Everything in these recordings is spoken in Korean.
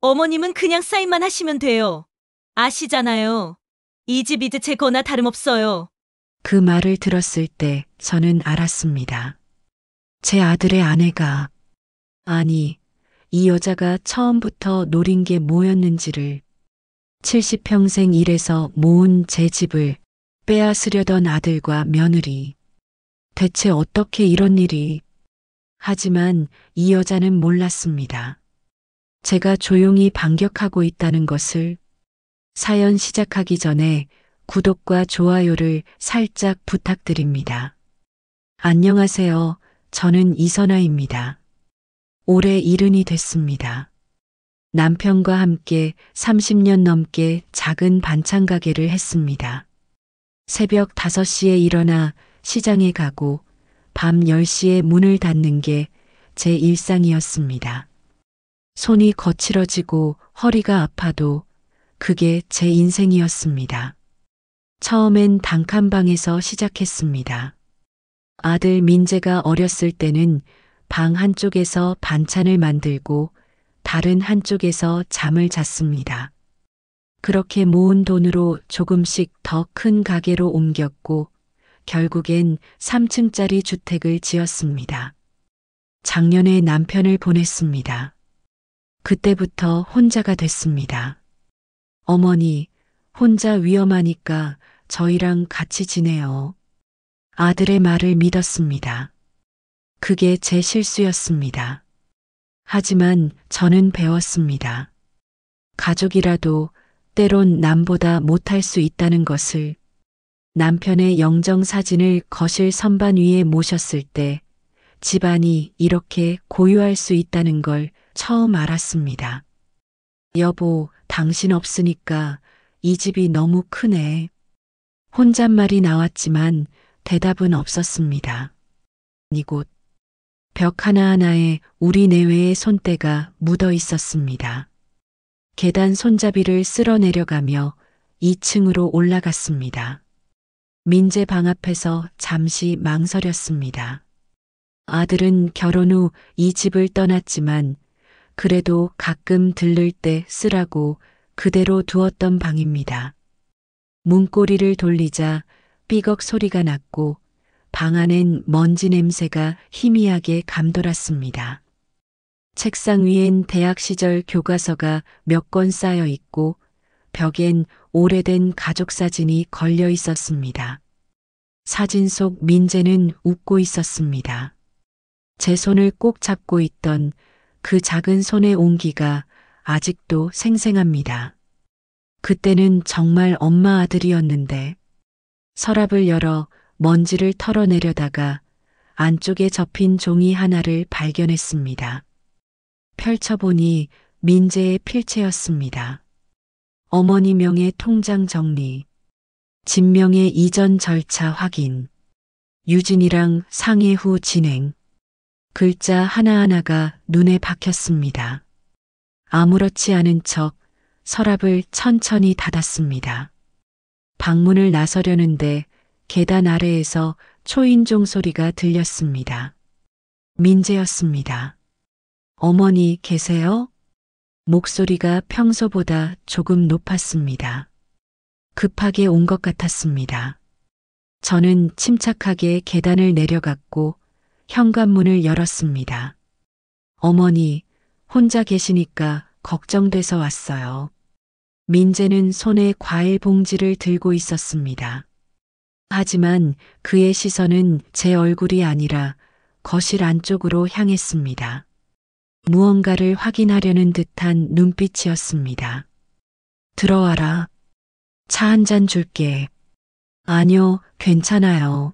어머님은 그냥 사인만 하시면 돼요. 아시잖아요. 이 집 이제 제 거나 다름없어요. 그 말을 들었을 때 저는 알았습니다. 제 아들의 아내가, 아니, 이 여자가 처음부터 노린 게 뭐였는지를, 70평생 일해서 모은 제 집을 빼앗으려던 아들과 며느리. 대체 어떻게 이런 일이. 하지만 이 여자는 몰랐습니다. 제가 조용히 반격하고 있다는 것을. 사연 시작하기 전에 구독과 좋아요를 살짝 부탁드립니다. 안녕하세요. 저는 이선아입니다. 올해 70이 됐습니다. 남편과 함께 30년 넘게 작은 반찬 가게를 했습니다. 새벽 5시에 일어나 시장에 가고 밤 10시에 문을 닫는 게 제 일상이었습니다. 손이 거칠어지고 허리가 아파도 그게 제 인생이었습니다. 처음엔 단칸방에서 시작했습니다. 아들 민재가 어렸을 때는 방 한쪽에서 반찬을 만들고 다른 한쪽에서 잠을 잤습니다. 그렇게 모은 돈으로 조금씩 더 큰 가게로 옮겼고 결국엔 3층짜리 주택을 지었습니다. 작년에 남편을 보냈습니다. 그때부터 혼자가 됐습니다. 어머니, 혼자 위험하니까 저희랑 같이 지내요. 아들의 말을 믿었습니다. 그게 제 실수였습니다. 하지만 저는 배웠습니다. 가족이라도 때론 남보다 못할 수 있다는 것을. 남편의 영정사진을 거실 선반 위에 모셨을 때 집안이 이렇게 고요할 수 있다는 걸 처음 알았습니다. 여보, 당신 없으니까 이 집이 너무 크네. 혼잣말이 나왔지만 대답은 없었습니다. 이곳 벽 하나하나에 우리 내외의 손때가 묻어 있었습니다. 계단 손잡이를 쓸어 내려가며 2층으로 올라갔습니다. 민재 방 앞에서 잠시 망설였습니다. 아들은 결혼 후 이 집을 떠났지만 그래도 가끔 들를 때 쓰라고 그대로 두었던 방입니다. 문고리를 돌리자 삐걱 소리가 났고 방 안엔 먼지 냄새가 희미하게 감돌았습니다. 책상 위엔 대학 시절 교과서가 몇 권 쌓여 있고 벽엔 오래된 가족 사진이 걸려 있었습니다. 사진 속 민재는 웃고 있었습니다. 제 손을 꼭 잡고 있던 그 작은 손의 온기가 아직도 생생합니다. 그때는 정말 엄마 아들이었는데. 서랍을 열어 먼지를 털어내려다가 안쪽에 접힌 종이 하나를 발견했습니다. 펼쳐보니 민재의 필체였습니다. 어머니 명의 통장 정리, 진명의 이전 절차 확인, 유진이랑 상해 후 진행. 글자 하나하나가 눈에 박혔습니다. 아무렇지 않은 척 서랍을 천천히 닫았습니다. 방문을 나서려는데 계단 아래에서 초인종 소리가 들렸습니다. 민재였습니다. 어머니 계세요? 목소리가 평소보다 조금 높았습니다. 급하게 온 것 같았습니다. 저는 침착하게 계단을 내려갔고 현관문을 열었습니다. 어머니, 혼자 계시니까 걱정돼서 왔어요. 민재는 손에 과일 봉지를 들고 있었습니다. 하지만 그의 시선은 제 얼굴이 아니라 거실 안쪽으로 향했습니다. 무언가를 확인하려는 듯한 눈빛이었습니다. 들어와라. 차 한 잔 줄게. 아니요, 괜찮아요.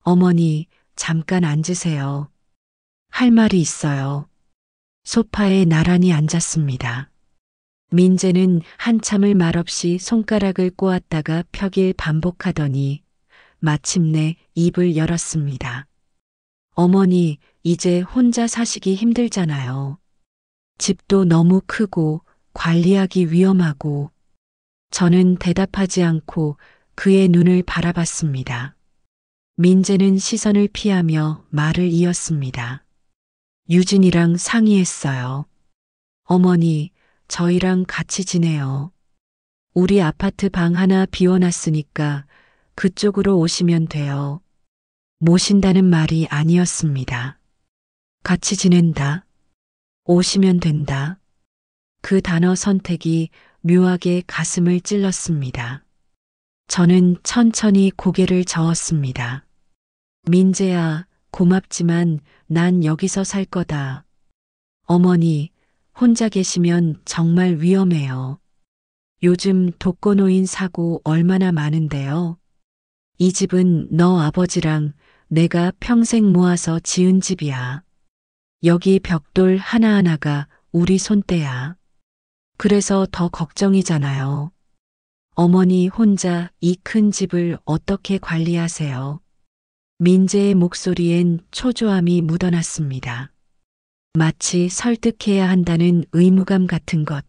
어머니, 잠깐 앉으세요. 할 말이 있어요. 소파에 나란히 앉았습니다. 민재는 한참을 말없이 손가락을 꼬았다가 펴길 반복하더니 마침내 입을 열었습니다. 어머니, 이제 혼자 사시기 힘들잖아요. 집도 너무 크고 관리하기 위험하고. 저는 대답하지 않고 그의 눈을 바라봤습니다. 민재는 시선을 피하며 말을 이었습니다. 유진이랑 상의했어요. 어머니, 저희랑 같이 지내요. 우리 아파트 방 하나 비워놨으니까 그쪽으로 오시면 돼요. 모신다는 말이 아니었습니다. 같이 지낸다. 오시면 된다. 그 단어 선택이 묘하게 가슴을 찔렀습니다. 저는 천천히 고개를 저었습니다. 민재야, 고맙지만 난 여기서 살 거다. 어머니, 혼자 계시면 정말 위험해요. 요즘 독거노인 사고 얼마나 많은데요. 이 집은 너 아버지랑 내가 평생 모아서 지은 집이야. 여기 벽돌 하나하나가 우리 손때야. 그래서 더 걱정이잖아요. 어머니 혼자 이 큰 집을 어떻게 관리하세요? 민재의 목소리엔 초조함이 묻어났습니다. 마치 설득해야 한다는 의무감 같은 것.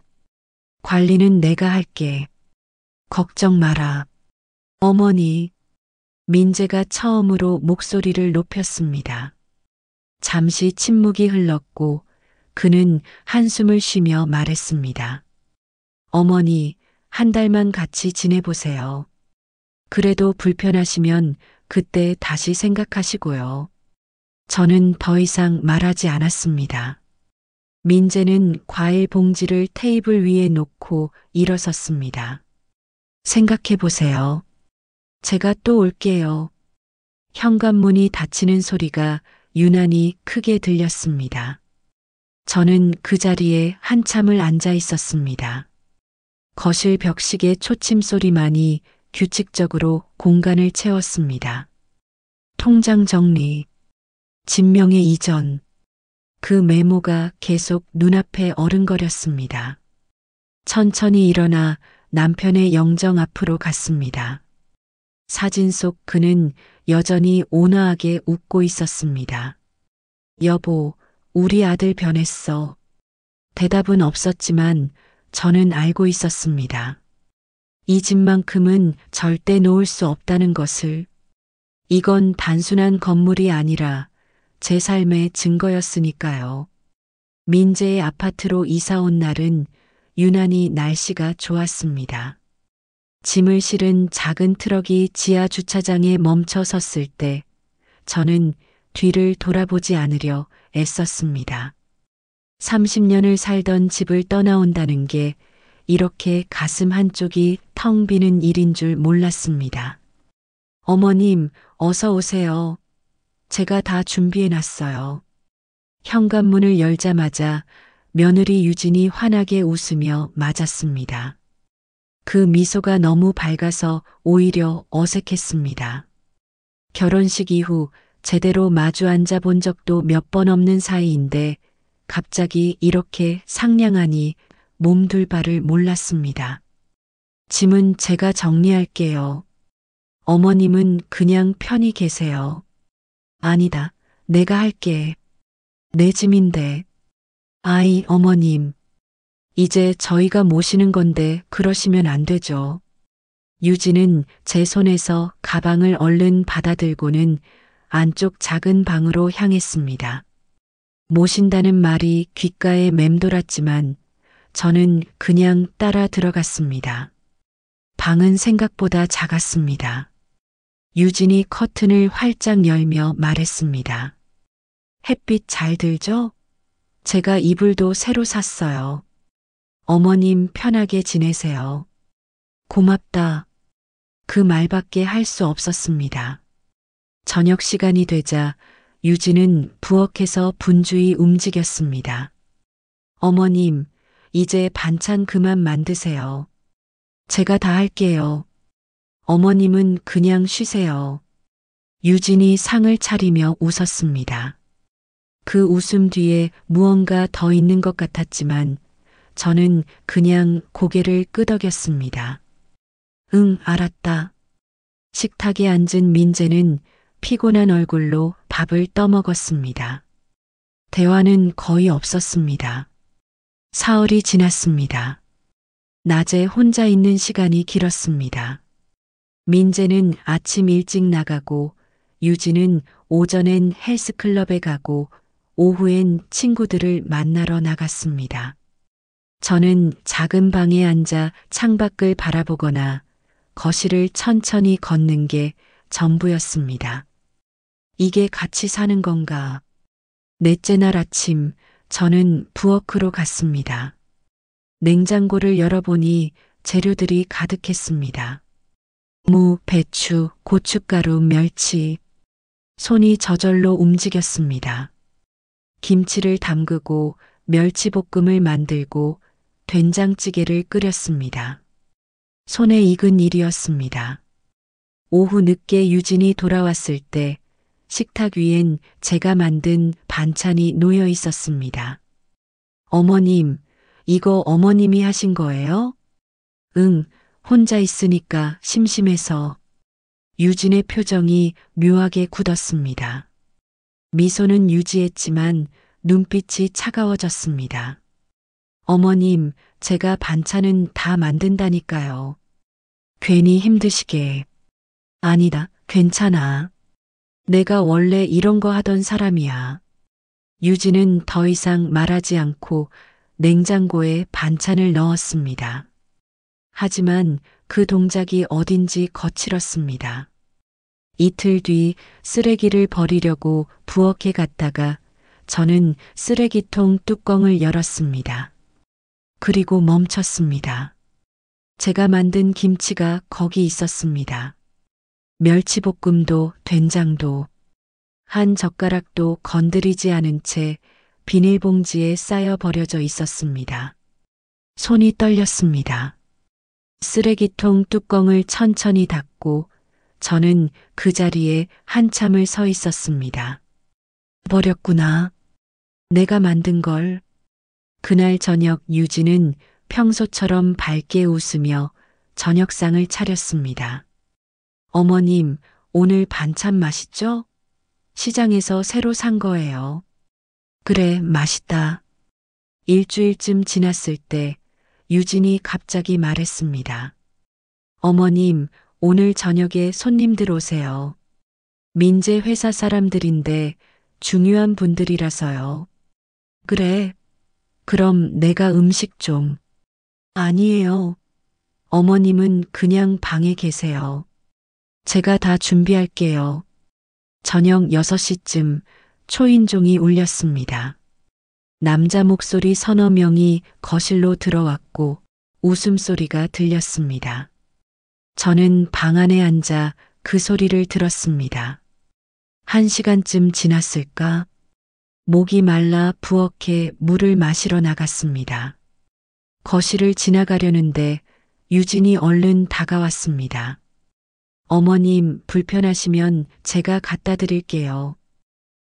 관리는 내가 할게. 걱정 마라. 어머니. 민재가 처음으로 목소리를 높였습니다. 잠시 침묵이 흘렀고 그는 한숨을 쉬며 말했습니다. 어머니, 한 달만 같이 지내보세요. 그래도 불편하시면 그때 다시 생각하시고요. 저는 더 이상 말하지 않았습니다. 민재는 과일 봉지를 테이블 위에 놓고 일어섰습니다. 생각해 보세요. 제가 또 올게요. 현관문이 닫히는 소리가 유난히 크게 들렸습니다. 저는 그 자리에 한참을 앉아 있었습니다. 거실 벽식의 초침 소리만이 규칙적으로 공간을 채웠습니다. 통장 정리, 진명의 이전, 그 메모가 계속 눈앞에 어른거렸습니다. 천천히 일어나 남편의 영정 앞으로 갔습니다. 사진 속 그는 여전히 온화하게 웃고 있었습니다. 여보, 우리 아들 변했어. 대답은 없었지만 저는 알고 있었습니다. 이 집만큼은 절대 놓을 수 없다는 것을. 이건 단순한 건물이 아니라 제 삶의 증거였으니까요. 민재의 아파트로 이사 온 날은 유난히 날씨가 좋았습니다. 짐을 실은 작은 트럭이 지하 주차장에 멈춰 섰을 때 저는 뒤를 돌아보지 않으려 애썼습니다. 30년을 살던 집을 떠나온다는 게 이렇게 가슴 한쪽이 텅 비는 일인 줄 몰랐습니다. 어머님, 어서 오세요. 제가 다 준비해 놨어요. 현관문을 열자마자 며느리 유진이 환하게 웃으며 맞았습니다. 그 미소가 너무 밝아서 오히려 어색했습니다. 결혼식 이후 제대로 마주 앉아 본 적도 몇 번 없는 사이인데 갑자기 이렇게 상냥하니 몸둘 바를 몰랐습니다. 짐은 제가 정리할게요. 어머님은 그냥 편히 계세요. 아니다, 내가 할게. 내 짐인데. 아이, 어머님. 이제 저희가 모시는 건데 그러시면 안 되죠. 유진은 제 손에서 가방을 얼른 받아들고는 안쪽 작은 방으로 향했습니다. 모신다는 말이 귓가에 맴돌았지만 저는 그냥 따라 들어갔습니다. 방은 생각보다 작았습니다. 유진이 커튼을 활짝 열며 말했습니다. 햇빛 잘 들죠? 제가 이불도 새로 샀어요. 어머님 편하게 지내세요. 고맙다. 그 말밖에 할 수 없었습니다. 저녁 시간이 되자 유진은 부엌에서 분주히 움직였습니다. 어머님, 이제 반찬 그만 만드세요. 제가 다 할게요. 어머님은 그냥 쉬세요. 유진이 상을 차리며 웃었습니다. 그 웃음 뒤에 무언가 더 있는 것 같았지만 저는 그냥 고개를 끄덕였습니다. 응, 알았다. 식탁에 앉은 민재는 피곤한 얼굴로 밥을 떠먹었습니다. 대화는 거의 없었습니다. 사흘이 지났습니다. 낮에 혼자 있는 시간이 길었습니다. 민재는 아침 일찍 나가고 유진은 오전엔 헬스클럽에 가고 오후엔 친구들을 만나러 나갔습니다. 저는 작은 방에 앉아 창밖을 바라보거나 거실을 천천히 걷는 게 전부였습니다. 이게 같이 사는 건가? 넷째 날 아침, 저는 부엌으로 갔습니다. 냉장고를 열어보니 재료들이 가득했습니다. 무, 배추, 고춧가루, 멸치. 손이 저절로 움직였습니다. 김치를 담그고 멸치볶음을 만들고 된장찌개를 끓였습니다. 손에 익은 일이었습니다. 오후 늦게 유진이 돌아왔을 때 식탁 위엔 제가 만든 반찬이 놓여 있었습니다. 어머님, 이거 어머님이 하신 거예요? 응, 혼자 있으니까 심심해서. 유진의 표정이 묘하게 굳었습니다. 미소는 유지했지만 눈빛이 차가워졌습니다. 어머님, 제가 반찬은 다 만든다니까요. 괜히 힘드시게. 아니다, 괜찮아. 내가 원래 이런 거 하던 사람이야. 유진은 더 이상 말하지 않고 냉장고에 반찬을 넣었습니다. 하지만 그 동작이 어딘지 거칠었습니다. 이틀 뒤 쓰레기를 버리려고 부엌에 갔다가 저는 쓰레기통 뚜껑을 열었습니다. 그리고 멈췄습니다. 제가 만든 김치가 거기 있었습니다. 멸치볶음도 된장도 한 젓가락도 건드리지 않은 채 비닐봉지에 쌓여 버려져 있었습니다. 손이 떨렸습니다. 쓰레기통 뚜껑을 천천히 닫고 저는 그 자리에 한참을 서 있었습니다. 버렸구나. 내가 만든 걸. 그날 저녁 유진은 평소처럼 밝게 웃으며 저녁상을 차렸습니다. 어머님, 오늘 반찬 맛있죠? 시장에서 새로 산 거예요. 그래, 맛있다. 일주일쯤 지났을 때 유진이 갑자기 말했습니다. 어머님, 오늘 저녁에 손님들 오세요. 민재 회사 사람들인데 중요한 분들이라서요. 그래. 그럼 내가 음식 좀. 아니에요. 어머님은 그냥 방에 계세요. 제가 다 준비할게요. 저녁 6시쯤 초인종이 울렸습니다. 남자 목소리 서너 명이 거실로 들어왔고 웃음소리가 들렸습니다. 저는 방 안에 앉아 그 소리를 들었습니다. 1시간쯤 지났을까? 목이 말라 부엌에 물을 마시러 나갔습니다. 거실을 지나가려는데 유진이 얼른 다가왔습니다. 어머님, 불편하시면 제가 갖다 드릴게요.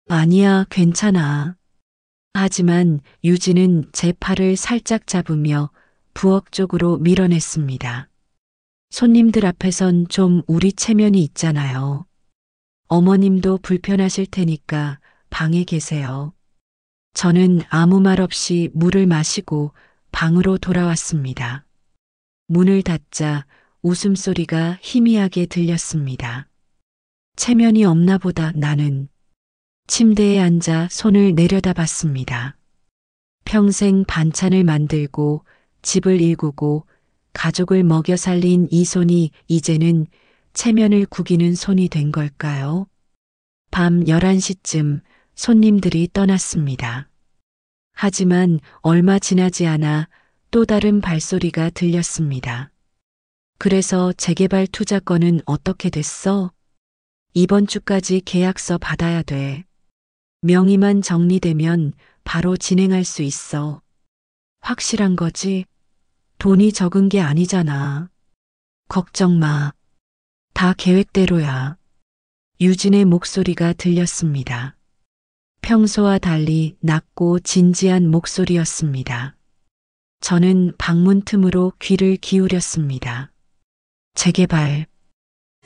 아니야, 괜찮아. 하지만 유진은 제 팔을 살짝 잡으며 부엌 쪽으로 밀어냈습니다. 손님들 앞에선 좀 우리 체면이 있잖아요. 어머님도 불편하실 테니까 방에 계세요. 저는 아무 말 없이 물을 마시고 방으로 돌아왔습니다. 문을 닫자 웃음소리가 희미하게 들렸습니다. 체면이 없나 보다 나는. 침대에 앉아 손을 내려다봤습니다. 평생 반찬을 만들고 집을 일구고 가족을 먹여 살린 이 손이 이제는 체면을 구기는 손이 된 걸까요? 밤 11시쯤 손님들이 떠났습니다. 하지만 얼마 지나지 않아 또 다른 발소리가 들렸습니다. 그래서 재개발 투자건은 어떻게 됐어? 이번 주까지 계약서 받아야 돼. 명의만 정리되면 바로 진행할 수 있어. 확실한 거지? 돈이 적은 게 아니잖아. 걱정 마. 다 계획대로야. 유진의 목소리가 들렸습니다. 평소와 달리 낮고 진지한 목소리였습니다. 저는 방문 틈으로 귀를 기울였습니다. 재개발,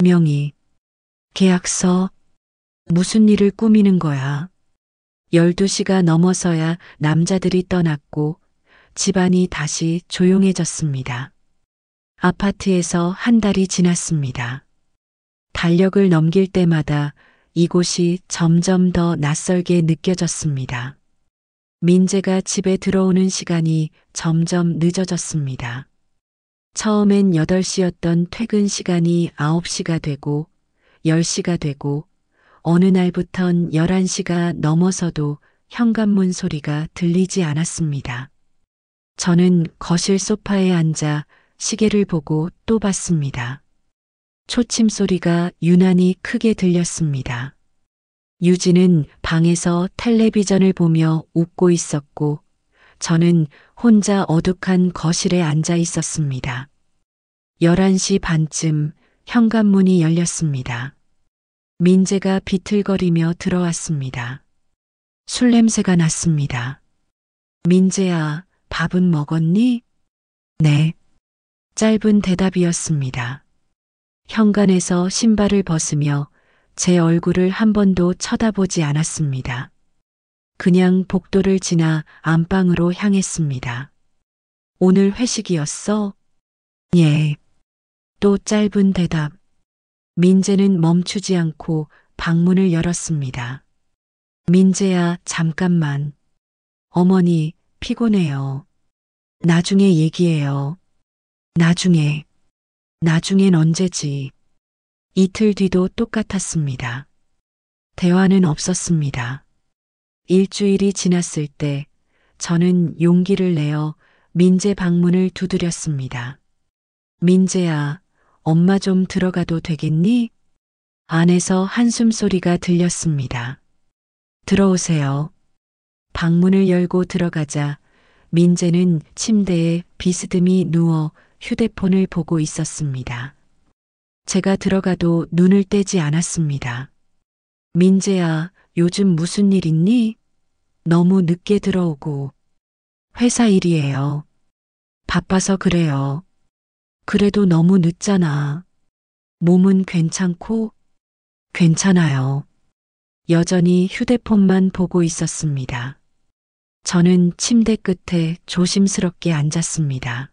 명의, 계약서, 무슨 일을 꾸미는 거야? 12시가 넘어서야 남자들이 떠났고 집안이 다시 조용해졌습니다. 아파트에서 한 달이 지났습니다. 달력을 넘길 때마다 이곳이 점점 더 낯설게 느껴졌습니다. 민재가 집에 들어오는 시간이 점점 늦어졌습니다. 처음엔 8시였던 퇴근 시간이 9시가 되고 10시가 되고 어느 날부턴 11시가 넘어서도 현관문 소리가 들리지 않았습니다. 저는 거실 소파에 앉아 시계를 보고 또 봤습니다. 초침 소리가 유난히 크게 들렸습니다. 유진은 방에서 텔레비전을 보며 웃고 있었고 저는 혼자 어둑한 거실에 앉아 있었습니다. 11시 반쯤 현관문이 열렸습니다. 민재가 비틀거리며 들어왔습니다. 술 냄새가 났습니다. 민재야, 밥은 먹었니? 네. 짧은 대답이었습니다. 현관에서 신발을 벗으며 제 얼굴을 한 번도 쳐다보지 않았습니다. 그냥 복도를 지나 안방으로 향했습니다. 오늘 회식이었어? 예. 또 짧은 대답. 민재는 멈추지 않고 방문을 열었습니다. 민재야, 잠깐만. 어머니, 피곤해요. 나중에 얘기해요. 나중에. 나중엔 언제지? 이틀 뒤도 똑같았습니다. 대화는 없었습니다. 일주일이 지났을 때 저는 용기를 내어 민재 방문을 두드렸습니다. 민재야, 엄마 좀 들어가도 되겠니? 안에서 한숨 소리가 들렸습니다. 들어오세요. 방문을 열고 들어가자 민재는 침대에 비스듬히 누워 휴대폰을 보고 있었습니다. 제가 들어가도 눈을 떼지 않았습니다. 민재야, 요즘 무슨 일 있니? 너무 늦게 들어오고. 회사 일이에요. 바빠서 그래요. 그래도 너무 늦잖아. 몸은 괜찮고? 괜찮아요. 여전히 휴대폰만 보고 있었습니다. 저는 침대 끝에 조심스럽게 앉았습니다.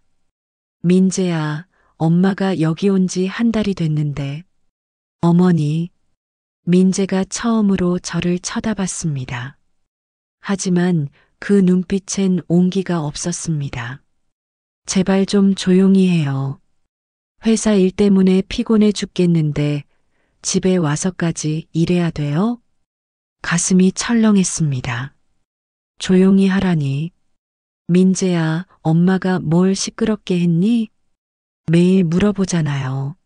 민재야, 엄마가 여기 온 지 한 달이 됐는데. 어머니. 민재가 처음으로 저를 쳐다봤습니다. 하지만 그 눈빛엔 온기가 없었습니다. 제발 좀 조용히 해요. 회사 일 때문에 피곤해 죽겠는데 집에 와서까지 일해야 돼요? 가슴이 철렁했습니다. 조용히 하라니. 민재야, 엄마가 뭘 시끄럽게 했니? 매일 물어보잖아요.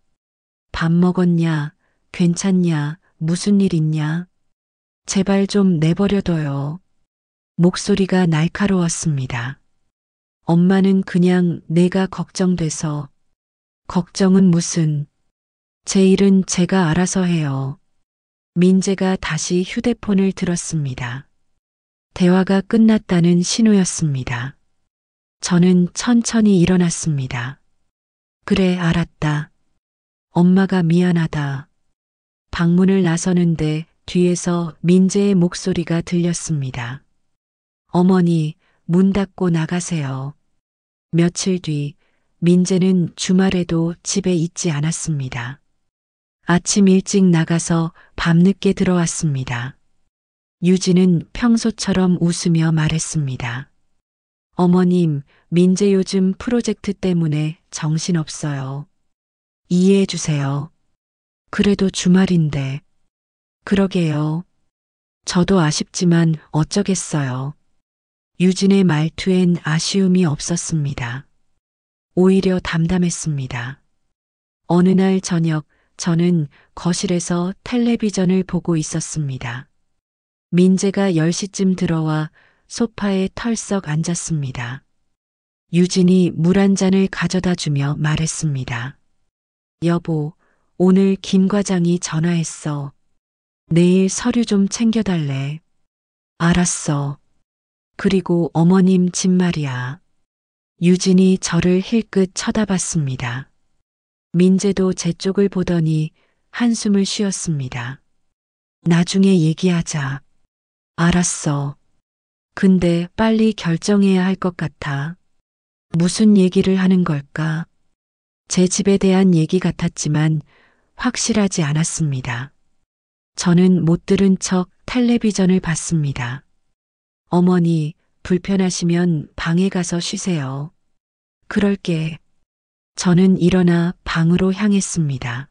밥 먹었냐? 괜찮냐? 무슨 일 있냐? 제발 좀 내버려둬요. 목소리가 날카로웠습니다. 엄마는 그냥 내가 걱정돼서. 걱정은 무슨. 제 일은 제가 알아서 해요. 민재가 다시 휴대폰을 들었습니다. 대화가 끝났다는 신호였습니다. 저는 천천히 일어났습니다. 그래, 알았다. 엄마가 미안하다. 방문을 나서는데 뒤에서 민재의 목소리가 들렸습니다. 어머니, 문 닫고 나가세요. 며칠 뒤 민재는 주말에도 집에 있지 않았습니다. 아침 일찍 나가서 밤늦게 들어왔습니다. 유진은 평소처럼 웃으며 말했습니다. 어머님, 민재 요즘 프로젝트 때문에 정신없어요. 이해해 주세요. 그래도 주말인데. 그러게요. 저도 아쉽지만 어쩌겠어요. 유진의 말투엔 아쉬움이 없었습니다. 오히려 담담했습니다. 어느 날 저녁 저는 거실에서 텔레비전을 보고 있었습니다. 민재가 10시쯤 들어와 소파에 털썩 앉았습니다. 유진이 물 한 잔을 가져다 주며 말했습니다. 여보, 오늘 김 과장이 전화했어. 내일 서류 좀 챙겨달래. 알았어. 그리고 어머님 집 말이야. 유진이 저를 힐끗 쳐다봤습니다. 민재도 제 쪽을 보더니 한숨을 쉬었습니다. 나중에 얘기하자. 알았어. 근데 빨리 결정해야 할 것 같아. 무슨 얘기를 하는 걸까? 제 집에 대한 얘기 같았지만 확실하지 않았습니다. 저는 못 들은 척 텔레비전을 봤습니다. 어머니, 불편하시면 방에 가서 쉬세요. 그럴게. 저는 일어나 방으로 향했습니다.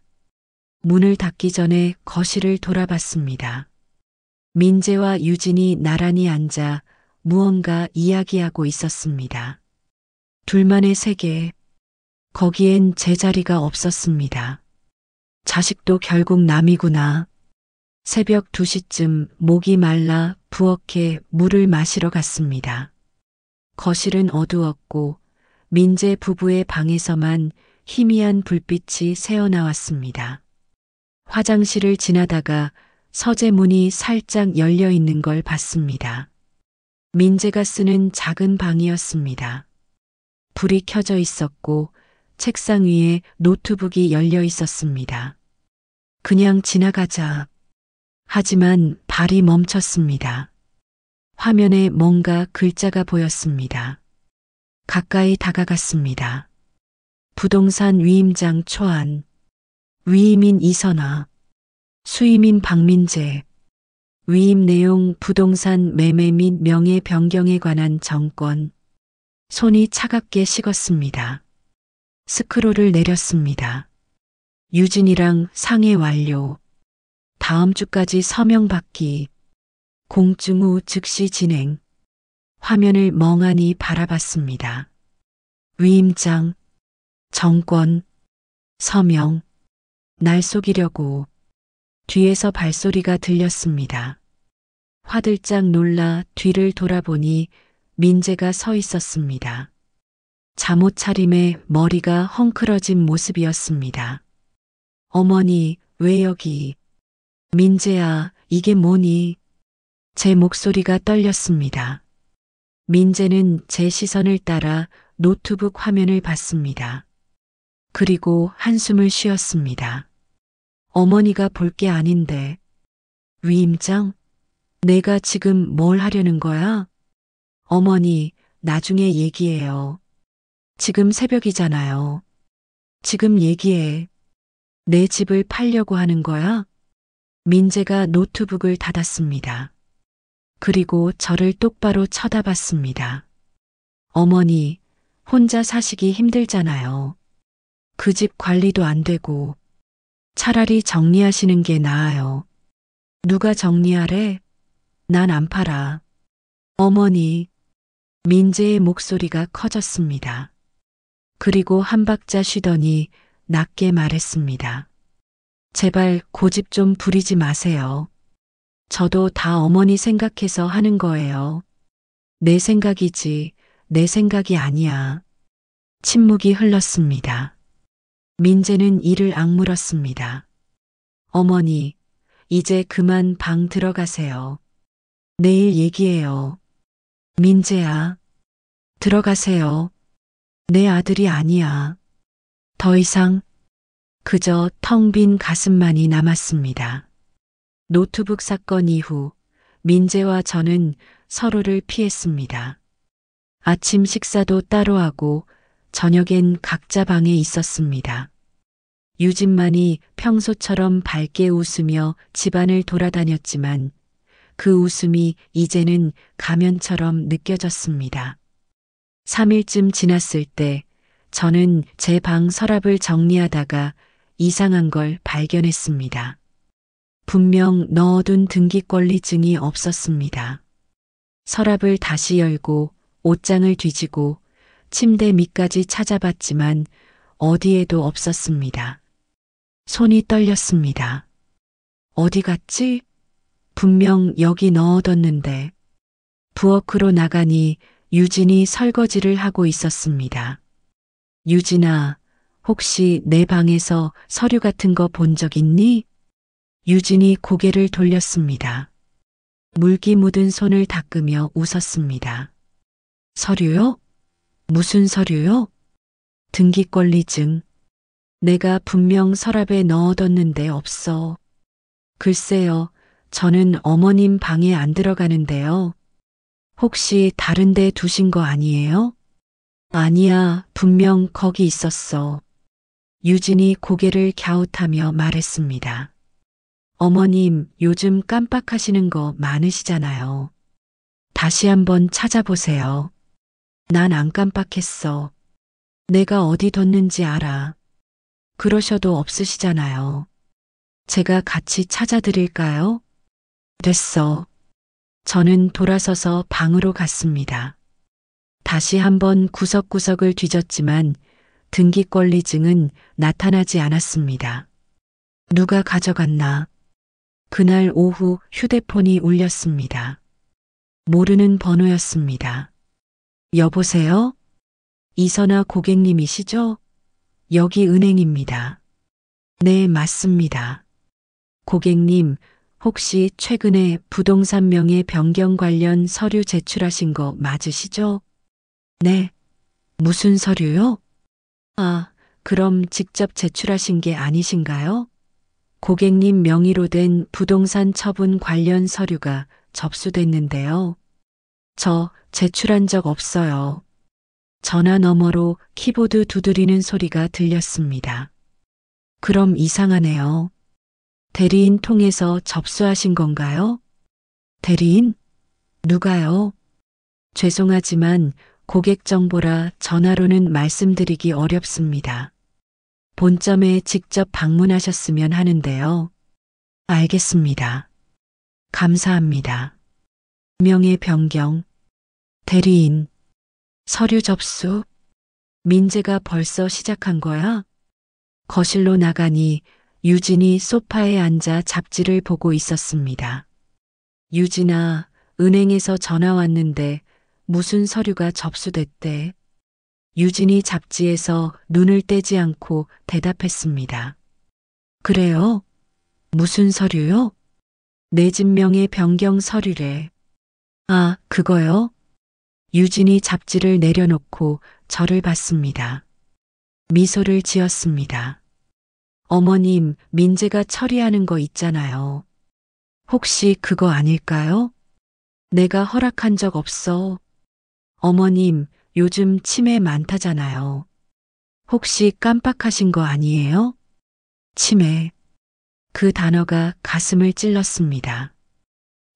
문을 닫기 전에 거실을 돌아봤습니다. 민재와 유진이 나란히 앉아 무언가 이야기하고 있었습니다. 둘만의 세계. 거기엔 제 자리가 없었습니다. 자식도 결국 남이구나. 새벽 2시쯤 목이 말라 부엌에 물을 마시러 갔습니다. 거실은 어두웠고 민재 부부의 방에서만 희미한 불빛이 새어나왔습니다. 화장실을 지나다가 서재문이 살짝 열려 있는 걸 봤습니다. 민재가 쓰는 작은 방이었습니다. 불이 켜져 있었고 책상 위에 노트북이 열려 있었습니다. 그냥 지나가자. 하지만 발이 멈췄습니다. 화면에 뭔가 글자가 보였습니다. 가까이 다가갔습니다. 부동산 위임장 초안. 위임인 이선화. 수임인 박민재. 위임 내용 부동산 매매 및 명예 변경에 관한 정권. 손이 차갑게 식었습니다. 스크롤을 내렸습니다. 유진이랑 상해 완료. 다음 주까지 서명 받기. 공증 후 즉시 진행. 화면을 멍하니 바라봤습니다. 위임장, 정권, 서명. 날 속이려고. 뒤에서 발소리가 들렸습니다. 화들짝 놀라 뒤를 돌아보니 민재가 서 있었습니다. 잠옷 차림에 머리가 헝클어진 모습이었습니다. 어머니, 왜 여기? 민재야, 이게 뭐니? 제 목소리가 떨렸습니다. 민재는 제 시선을 따라 노트북 화면을 봤습니다. 그리고 한숨을 쉬었습니다. 어머니가 볼 게 아닌데. 위임장? 내가 지금 뭘 하려는 거야? 어머니, 나중에 얘기해요. 지금 새벽이잖아요. 지금 얘기해. 내 집을 팔려고 하는 거야? 민재가 노트북을 닫았습니다. 그리고 저를 똑바로 쳐다봤습니다. 어머니, 혼자 사시기 힘들잖아요. 그 집 관리도 안 되고. 차라리 정리하시는 게 나아요. 누가 정리하래? 난 안 팔아. 어머니. 민재의 목소리가 커졌습니다. 그리고 한 박자 쉬더니 낮게 말했습니다. 제발 고집 좀 부리지 마세요. 저도 다 어머니 생각해서 하는 거예요. 내 생각이지 내 생각이 아니야. 침묵이 흘렀습니다. 민재는 이를 악물었습니다. 어머니, 이제 그만 방 들어가세요. 내일 얘기해요. 민재야, 들어가세요. 내 아들이 아니야. 더 이상 그저 텅 빈 가슴만이 남았습니다. 노트북 사건 이후 민재와 저는 서로를 피했습니다. 아침 식사도 따로 하고 저녁엔 각자 방에 있었습니다. 유진만이 평소처럼 밝게 웃으며 집안을 돌아다녔지만 그 웃음이 이제는 가면처럼 느껴졌습니다. 3일쯤 지났을 때 저는 제 방 서랍을 정리하다가 이상한 걸 발견했습니다. 분명 넣어둔 등기권리증이 없었습니다. 서랍을 다시 열고 옷장을 뒤지고 침대 밑까지 찾아봤지만 어디에도 없었습니다. 손이 떨렸습니다. 어디 갔지? 분명 여기 넣어뒀는데. 부엌으로 나가니 유진이 설거지를 하고 있었습니다. 유진아, 혹시 내 방에서 서류 같은 거 본 적 있니? 유진이 고개를 돌렸습니다. 물기 묻은 손을 닦으며 웃었습니다. 서류요? 무슨 서류요? 등기권리증. 내가 분명 서랍에 넣어뒀는데 없어. 글쎄요, 저는 어머님 방에 안 들어가는데요. 혹시 다른 데 두신 거 아니에요? 아니야, 분명 거기 있었어. 유진이 고개를 갸웃하며 말했습니다. 어머님, 요즘 깜빡하시는 거 많으시잖아요. 다시 한번 찾아보세요. 난 안 깜빡했어. 내가 어디 뒀는지 알아. 그러셔도 없으시잖아요. 제가 같이 찾아드릴까요? 됐어. 저는 돌아서서 방으로 갔습니다. 다시 한번 구석구석을 뒤졌지만 등기권리증은 나타나지 않았습니다. 누가 가져갔나? 그날 오후 휴대폰이 울렸습니다. 모르는 번호였습니다. 여보세요? 이선아 고객님이시죠? 여기 은행입니다. 네, 맞습니다. 고객님, 혹시 최근에 부동산 명의 변경 관련 서류 제출하신 거 맞으시죠? 네. 무슨 서류요? 아, 그럼 직접 제출하신 게 아니신가요? 고객님 명의로 된 부동산 처분 관련 서류가 접수됐는데요. 저 제출한 적 없어요. 전화 너머로 키보드 두드리는 소리가 들렸습니다. 그럼 이상하네요. 대리인 통해서 접수하신 건가요? 대리인? 누가요? 죄송하지만 고객 정보라 전화로는 말씀드리기 어렵습니다. 본점에 직접 방문하셨으면 하는데요. 알겠습니다. 감사합니다. 명의 변경, 대리인, 서류 접수, 민재가 벌써 시작한 거야? 거실로 나가니 유진이 소파에 앉아 잡지를 보고 있었습니다. 유진아, 은행에서 전화 왔는데 무슨 서류가 접수됐대? 유진이 잡지에서 눈을 떼지 않고 대답했습니다. 그래요? 무슨 서류요? 내 집 명의 변경 서류래. 아, 그거요? 유진이 잡지를 내려놓고 저를 봤습니다. 미소를 지었습니다. 어머님, 민재가 처리하는 거 있잖아요. 혹시 그거 아닐까요? 내가 허락한 적 없어. 어머님, 요즘 치매 많다잖아요. 혹시 깜빡하신 거 아니에요? 치매. 그 단어가 가슴을 찔렀습니다.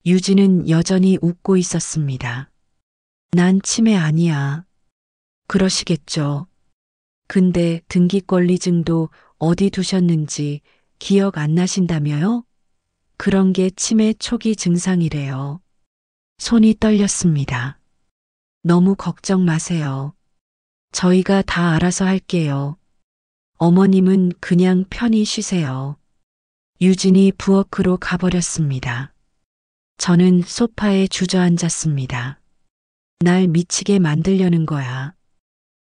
유진은 여전히 웃고 있었습니다. 난 치매 아니야. 그러시겠죠. 근데 등기권리증도 어디 두셨는지 기억 안 나신다며요? 그런 게 치매 초기 증상이래요. 손이 떨렸습니다. 너무 걱정 마세요. 저희가 다 알아서 할게요. 어머님은 그냥 편히 쉬세요. 유진이 부엌으로 가버렸습니다. 저는 소파에 주저앉았습니다. 날 미치게 만들려는 거야.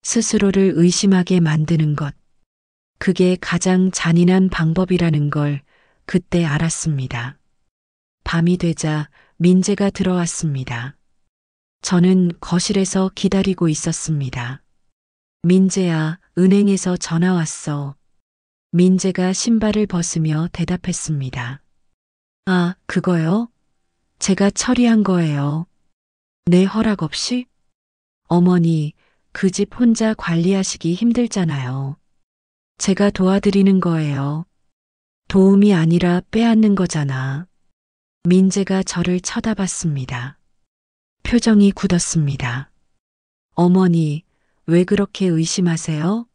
스스로를 의심하게 만드는 것. 그게 가장 잔인한 방법이라는 걸 그때 알았습니다. 밤이 되자 민재가 들어왔습니다. 저는 거실에서 기다리고 있었습니다. 민재야, 은행에서 전화 왔어. 민재가 신발을 벗으며 대답했습니다. 아, 그거요? 제가 처리한 거예요. 내 허락 없이? 어머니, 그 집 혼자 관리하시기 힘들잖아요. 제가 도와드리는 거예요. 도움이 아니라 빼앗는 거잖아. 민재가 저를 쳐다봤습니다. 표정이 굳었습니다. 어머니, 왜 그렇게 의심하세요?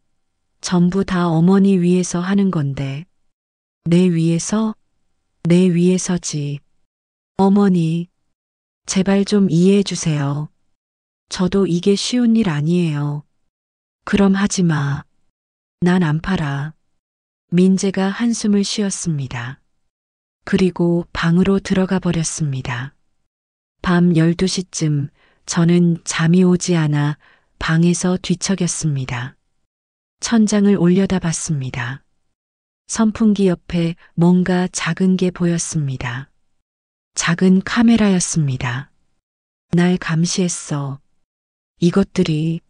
전부 다 어머니 위해서 하는 건데. 내 위해서? 내 위해서지. 어머니, 제발 좀 이해해 주세요. 저도 이게 쉬운 일 아니에요. 그럼 하지 마. 난 안 팔아. 민재가 한숨을 쉬었습니다. 그리고 방으로 들어가 버렸습니다. 밤 12시쯤 저는 잠이 오지 않아 방에서 뒤척였습니다. 천장을 올려다봤습니다. 선풍기 옆에 뭔가 작은 게 보였습니다. 작은 카메라였습니다. 날 감시했어. 이것들이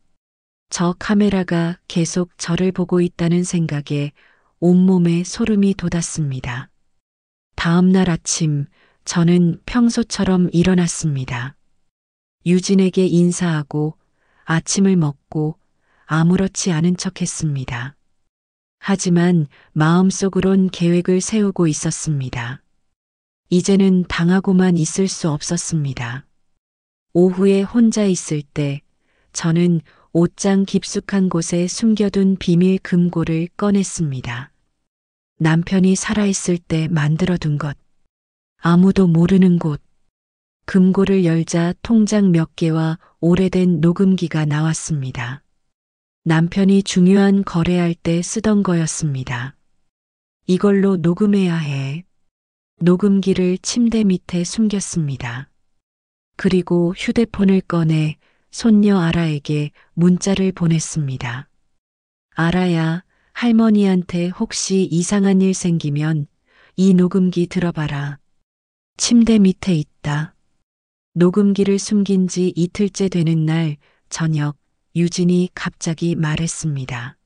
저 카메라가 계속 저를 보고 있다는 생각에 온몸에 소름이 돋았습니다. 다음 날 아침 저는 평소처럼 일어났습니다. 유진에게 인사하고 아침을 먹고 아무렇지 않은 척 했습니다. 하지만 마음속으론 계획을 세우고 있었습니다. 이제는 당하고만 있을 수 없었습니다. 오후에 혼자 있을 때 저는 옷장 깊숙한 곳에 숨겨둔 비밀 금고를 꺼냈습니다. 남편이 살아있을 때 만들어둔 것, 아무도 모르는 곳. 금고를 열자 통장 몇 개와 오래된 녹음기가 나왔습니다. 남편이 중요한 거래할 때 쓰던 거였습니다. 이걸로 녹음해야 해. 녹음기를 침대 밑에 숨겼습니다. 그리고 휴대폰을 꺼내 손녀 아라에게 문자를 보냈습니다. 아라야, 할머니한테 혹시 이상한 일 생기면 이 녹음기 들어봐라. 침대 밑에 있다. 녹음기를 숨긴 지 이틀째 되는 날 저녁 유진이 갑자기 말했습니다.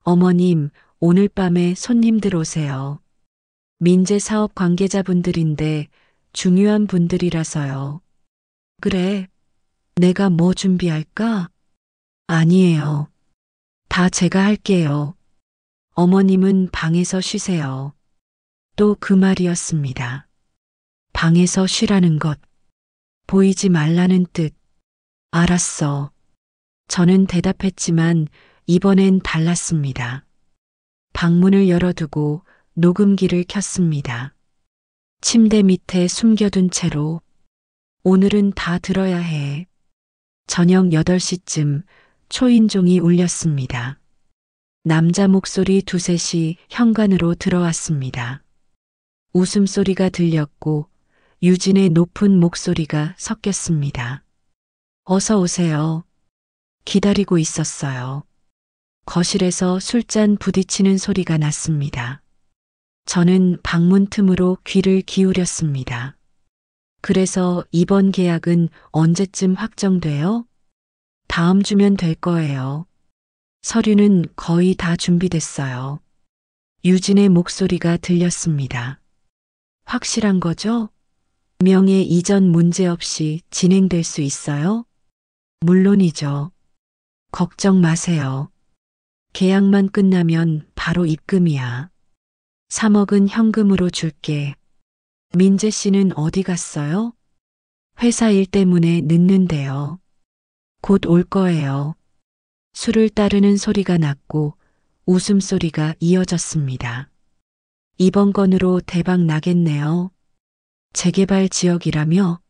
어머님, 오늘 밤에 손님들 오세요. 민재 사업 관계자분들인데 중요한 분들이라서요. 그래, 내가 뭐 준비할까? 아니에요. 다 제가 할게요. 어머님은 방에서 쉬세요. 또 그 말이었습니다. 방에서 쉬라는 것. 보이지 말라는 뜻. 알았어. 저는 대답했지만 이번엔 달랐습니다. 방문을 열어두고 녹음기를 켰습니다. 침대 밑에 숨겨둔 채로 오늘은 다 들어야 해. 저녁 8시쯤 초인종이 울렸습니다. 남자 목소리 두셋이 현관으로 들어왔습니다. 웃음소리가 들렸고 유진의 높은 목소리가 섞였습니다. 어서 오세요. 기다리고 있었어요. 거실에서 술잔 부딪히는 소리가 났습니다. 저는 방문 틈으로 귀를 기울였습니다. 그래서 이번 계약은 언제쯤 확정돼요? 다음 주면 될 거예요. 서류는 거의 다 준비됐어요. 유진의 목소리가 들렸습니다. 확실한 거죠? 명예 이전 문제 없이 진행될 수 있어요? 물론이죠. 걱정 마세요. 계약만 끝나면 바로 입금이야. 3억은 현금으로 줄게. 민재 씨는 어디 갔어요? 회사 일 때문에 늦는데요. 곧 올 거예요. 술을 따르는 소리가 났고 웃음소리가 이어졌습니다. 이번 건으로 대박 나겠네요. 재개발 지역이라며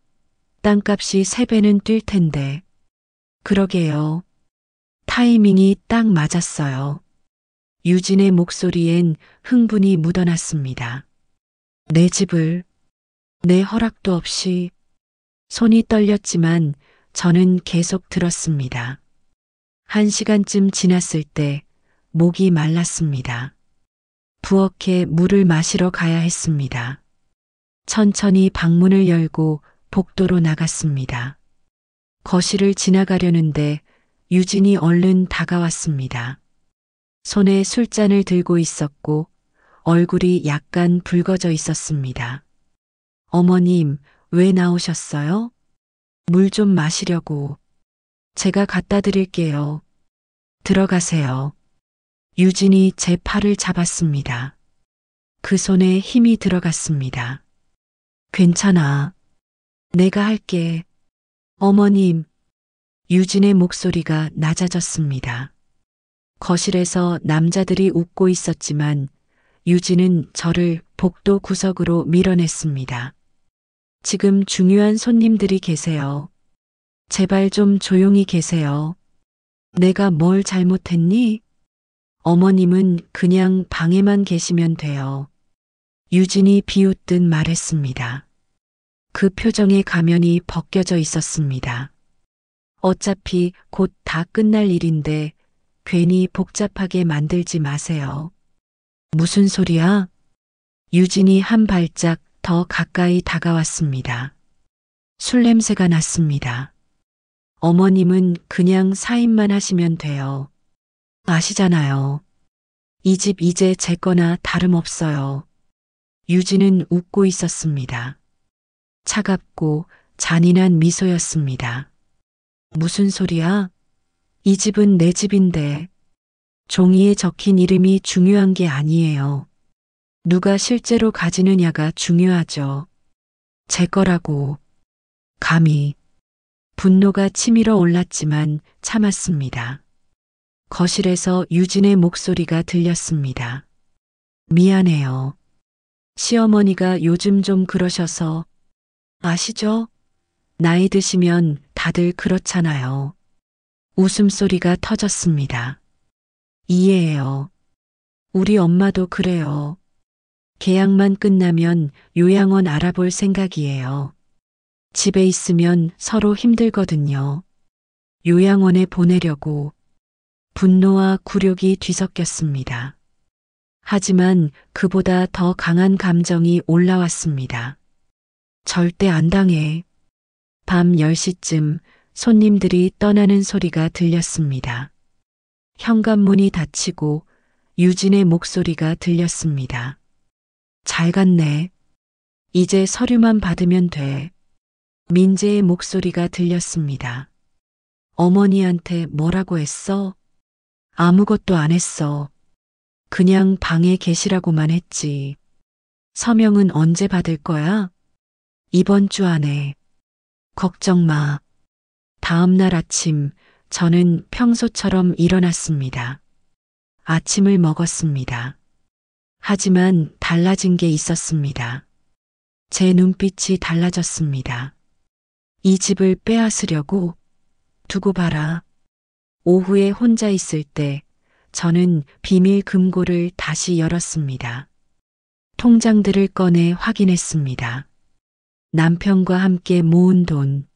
땅값이 3배는 뛸 텐데. 그러게요. 타이밍이 딱 맞았어요. 유진의 목소리엔 흥분이 묻어났습니다. 내 집을 내 허락도 없이. 손이 떨렸지만 저는 계속 들었습니다. 1시간쯤 지났을 때 목이 말랐습니다. 부엌에 물을 마시러 가야 했습니다. 천천히 방문을 열고 복도로 나갔습니다. 거실을 지나가려는데 유진이 얼른 다가왔습니다. 손에 술잔을 들고 있었고 얼굴이 약간 붉어져 있었습니다. 어머님, 왜 나오셨어요? 물 좀 마시려고. 제가 갖다 드릴게요. 들어가세요. 유진이 제 팔을 잡았습니다. 그 손에 힘이 들어갔습니다. 괜찮아. 내가 할게. 어머님. 유진의 목소리가 낮아졌습니다. 거실에서 남자들이 웃고 있었지만 유진은 저를 복도 구석으로 밀어냈습니다. 지금 중요한 손님들이 계세요. 제발 좀 조용히 계세요. 내가 뭘 잘못했니? 어머님은 그냥 방에만 계시면 돼요. 유진이 비웃듯 말했습니다. 그 표정의 가면이 벗겨져 있었습니다. 어차피 곧 다 끝날 일인데 괜히 복잡하게 만들지 마세요. 무슨 소리야? 유진이 한 발짝 더 가까이 다가왔습니다. 술 냄새가 났습니다. 어머님은 그냥 사인만 하시면 돼요. 아시잖아요. 이 집 이제 제 거나 다름없어요. 유진은 웃고 있었습니다. 차갑고 잔인한 미소였습니다. 무슨 소리야? 이 집은 내 집인데. 종이에 적힌 이름이 중요한 게 아니에요. 누가 실제로 가지느냐가 중요하죠. 제 거라고. 감히. 분노가 치밀어 올랐지만 참았습니다. 거실에서 유진의 목소리가 들렸습니다. 미안해요. 시어머니가 요즘 좀 그러셔서. 아시죠? 나이 드시면 다들 그렇잖아요. 웃음소리가 터졌습니다. 이해해요. 우리 엄마도 그래요. 계약만 끝나면 요양원 알아볼 생각이에요. 집에 있으면 서로 힘들거든요. 요양원에 보내려고. 분노와 굴욕이 뒤섞였습니다. 하지만 그보다 더 강한 감정이 올라왔습니다. 절대 안 당해. 밤 10시쯤 손님들이 떠나는 소리가 들렸습니다. 현관문이 닫히고 유진의 목소리가 들렸습니다. 잘 갔네. 이제 서류만 받으면 돼. 민재의 목소리가 들렸습니다. 어머니한테 뭐라고 했어? 아무것도 안 했어. 그냥 방에 계시라고만 했지. 서명은 언제 받을 거야? 이번 주 안에. 걱정 마. 다음 날 아침 저는 평소처럼 일어났습니다. 아침을 먹었습니다. 하지만 달라진 게 있었습니다. 제 눈빛이 달라졌습니다. 이 집을 빼앗으려고? 두고 봐라. 오후에 혼자 있을 때 저는 비밀 금고를 다시 열었습니다. 통장들을 꺼내 확인했습니다. 남편과 함께 모은 돈,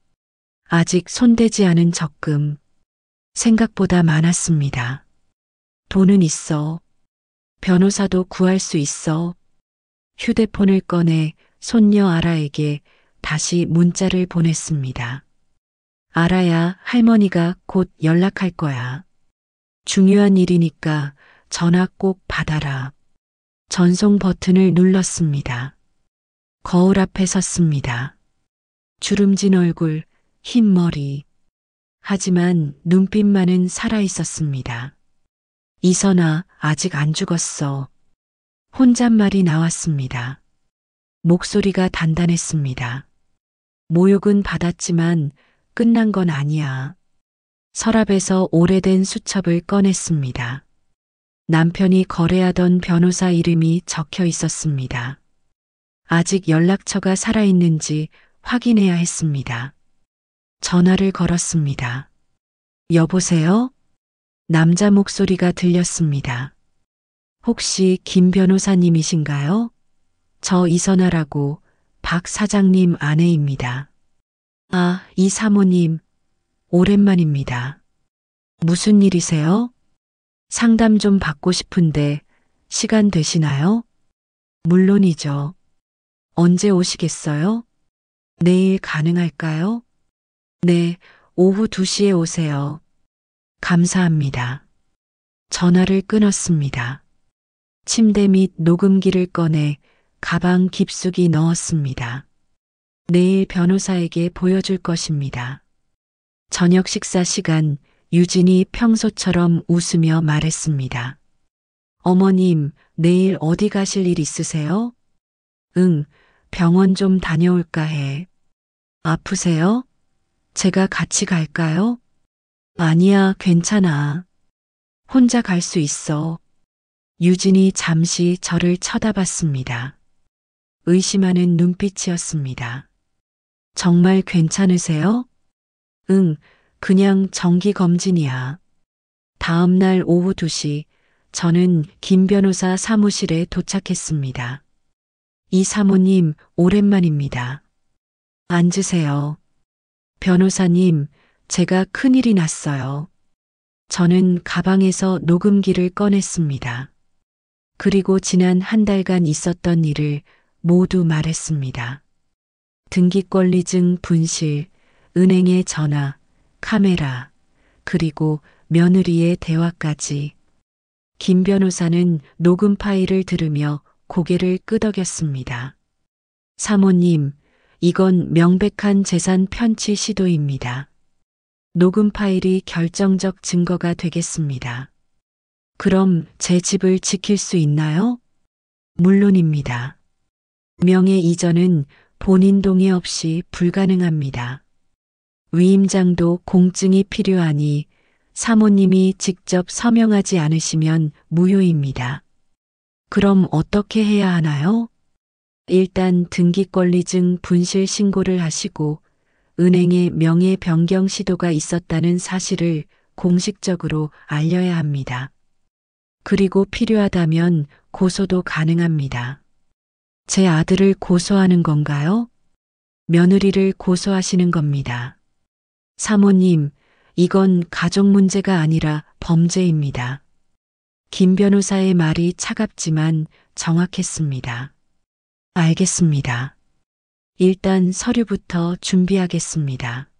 아직 손대지 않은 적금, 생각보다 많았습니다. 돈은 있어. 변호사도 구할 수 있어. 휴대폰을 꺼내 손녀 아라에게 다시 문자를 보냈습니다. 아라야, 할머니가 곧 연락할 거야. 중요한 일이니까 전화 꼭 받아라. 전송 버튼을 눌렀습니다. 거울 앞에 섰습니다. 주름진 얼굴, 흰 머리. 하지만 눈빛만은 살아 있었습니다. 이선아, 아직 안 죽었어. 혼잣말이 나왔습니다. 목소리가 단단했습니다. 모욕은 받았지만 끝난 건 아니야. 서랍에서 오래된 수첩을 꺼냈습니다. 남편이 거래하던 변호사 이름이 적혀 있었습니다. 아직 연락처가 살아있는지 확인해야 했습니다. 전화를 걸었습니다. 여보세요? 남자 목소리가 들렸습니다. 혹시 김 변호사님이신가요? 저 이선아라고 박 사장님 아내입니다. 아, 이 사모님, 오랜만입니다. 무슨 일이세요? 상담 좀 받고 싶은데 시간 되시나요? 물론이죠. 언제 오시겠어요? 내일 가능할까요? 네, 오후 2시에 오세요. 감사합니다. 전화를 끊었습니다. 침대 밑 녹음기를 꺼내 가방 깊숙이 넣었습니다. 내일 변호사에게 보여줄 것입니다. 저녁 식사 시간 유진이 평소처럼 웃으며 말했습니다. 어머님, 내일 어디 가실 일 있으세요? 응, 병원 좀 다녀올까 해. 아프세요? 제가 같이 갈까요? 아니야, 괜찮아. 혼자 갈 수 있어. 유진이 잠시 저를 쳐다봤습니다. 의심하는 눈빛이었습니다. 정말 괜찮으세요? 응, 그냥 정기검진이야. 다음 날 오후 2시, 저는 김 변호사 사무실에 도착했습니다. 이 사모님, 오랜만입니다. 앉으세요. 변호사님, 제가 큰일이 났어요. 저는 가방에서 녹음기를 꺼냈습니다. 그리고 지난 한 달간 있었던 일을 모두 말했습니다. 등기권리증 분실, 은행의 전화, 카메라, 그리고 며느리의 대화까지. 김 변호사는 녹음 파일을 들으며 고개를 끄덕였습니다. 사모님, 이건 명백한 재산 편취 시도입니다. 녹음 파일이 결정적 증거가 되겠습니다. 그럼 제 집을 지킬 수 있나요? 물론입니다. 명예 이전은 본인 동의 없이 불가능합니다. 위임장도 공증이 필요하니 사모님이 직접 서명하지 않으시면 무효입니다. 그럼 어떻게 해야 하나요? 일단 등기권리증 분실 신고를 하시고 은행에 명의 변경 시도가 있었다는 사실을 공식적으로 알려야 합니다. 그리고 필요하다면 고소도 가능합니다. 제 아들을 고소하는 건가요? 며느리를 고소하시는 겁니다. 사모님, 이건 가족 문제가 아니라 범죄입니다. 김 변호사의 말이 차갑지만 정확했습니다. 알겠습니다. 일단 서류부터 준비하겠습니다.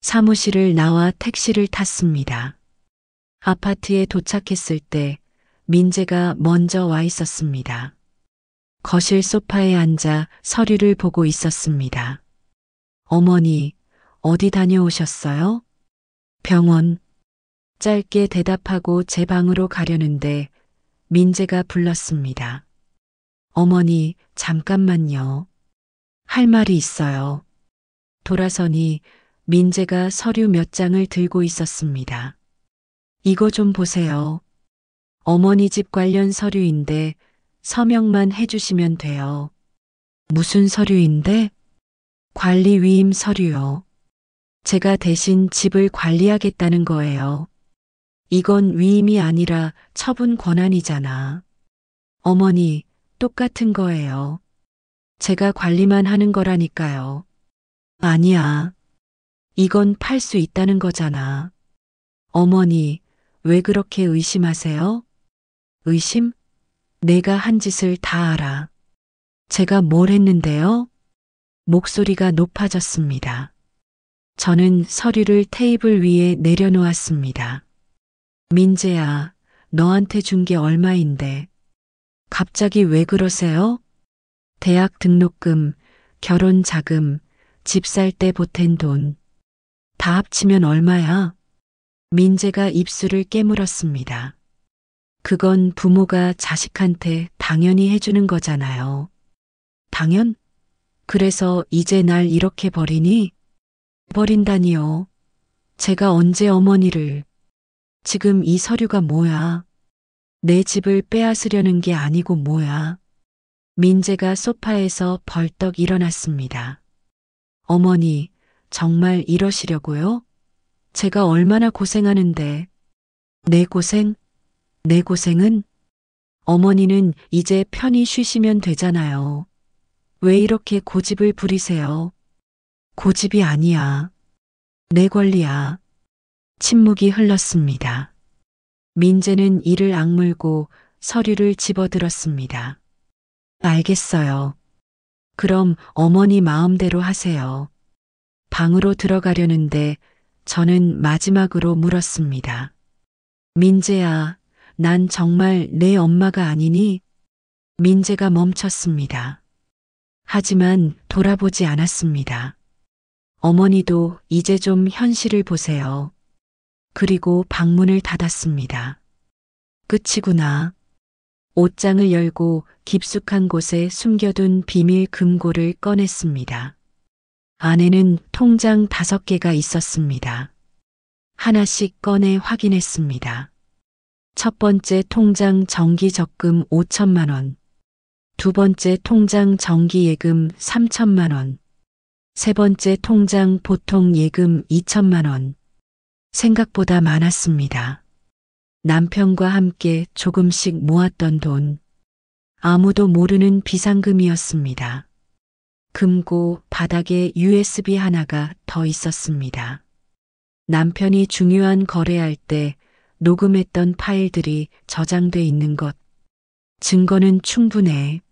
사무실을 나와 택시를 탔습니다. 아파트에 도착했을 때 민재가 먼저 와 있었습니다. 거실 소파에 앉아 서류를 보고 있었습니다. 어머니, 어디 다녀오셨어요? 병원. 짧게 대답하고 제 방으로 가려는데 민재가 불렀습니다. 어머니, 잠깐만요. 할 말이 있어요. 돌아서니 민재가 서류 몇 장을 들고 있었습니다. 이거 좀 보세요. 어머니 집 관련 서류인데 서명만 해주시면 돼요. 무슨 서류인데? 관리 위임 서류요. 제가 대신 집을 관리하겠다는 거예요. 이건 위임이 아니라 처분 권한이잖아. 어머니, 똑같은 거예요. 제가 관리만 하는 거라니까요. 아니야. 이건 팔 수 있다는 거잖아. 어머니, 왜 그렇게 의심하세요? 의심? 내가 한 짓을 다 알아. 제가 뭘 했는데요? 목소리가 높아졌습니다. 저는 서류를 테이블 위에 내려놓았습니다. 민재야, 너한테 준 게 얼마인데? 갑자기 왜 그러세요? 대학 등록금, 결혼 자금, 집 살 때 보탠 돈. 다 합치면 얼마야? 민재가 입술을 깨물었습니다. 그건 부모가 자식한테 당연히 해주는 거잖아요. 당연? 그래서 이제 날 이렇게 버리니? 버린다니요. 제가 언제 어머니를. 지금 이 서류가 뭐야? 내 집을 빼앗으려는 게 아니고 뭐야? 민재가 소파에서 벌떡 일어났습니다. 어머니, 정말 이러시려고요? 제가 얼마나 고생하는데. 내 고생? 내 고생은? 어머니는 이제 편히 쉬시면 되잖아요. 왜 이렇게 고집을 부리세요? 고집이 아니야. 내 권리야. 침묵이 흘렀습니다. 민재는 이를 악물고 서류를 집어들었습니다. 알겠어요. 그럼 어머니 마음대로 하세요. 방으로 들어가려는데 저는 마지막으로 물었습니다. 민재야, 난 정말 내 엄마가 아니니? 민재가 멈췄습니다. 하지만 돌아보지 않았습니다. 어머니도 이제 좀 현실을 보세요. 그리고 방문을 닫았습니다. 끝이구나. 옷장을 열고 깊숙한 곳에 숨겨둔 비밀 금고를 꺼냈습니다. 안에는 통장 5개가 있었습니다. 하나씩 꺼내 확인했습니다. 첫 번째 통장 정기 적금 5천만 원. 두 번째 통장 정기 예금 3천만 원. 세 번째 통장 보통 예금 2천만 원. 생각보다 많았습니다. 남편과 함께 조금씩 모았던 돈. 아무도 모르는 비상금이었습니다. 금고 바닥에 USB 하나가 더 있었습니다. 남편이 중요한 거래할 때 녹음했던 파일들이 저장돼 있는 것. 증거는 충분해.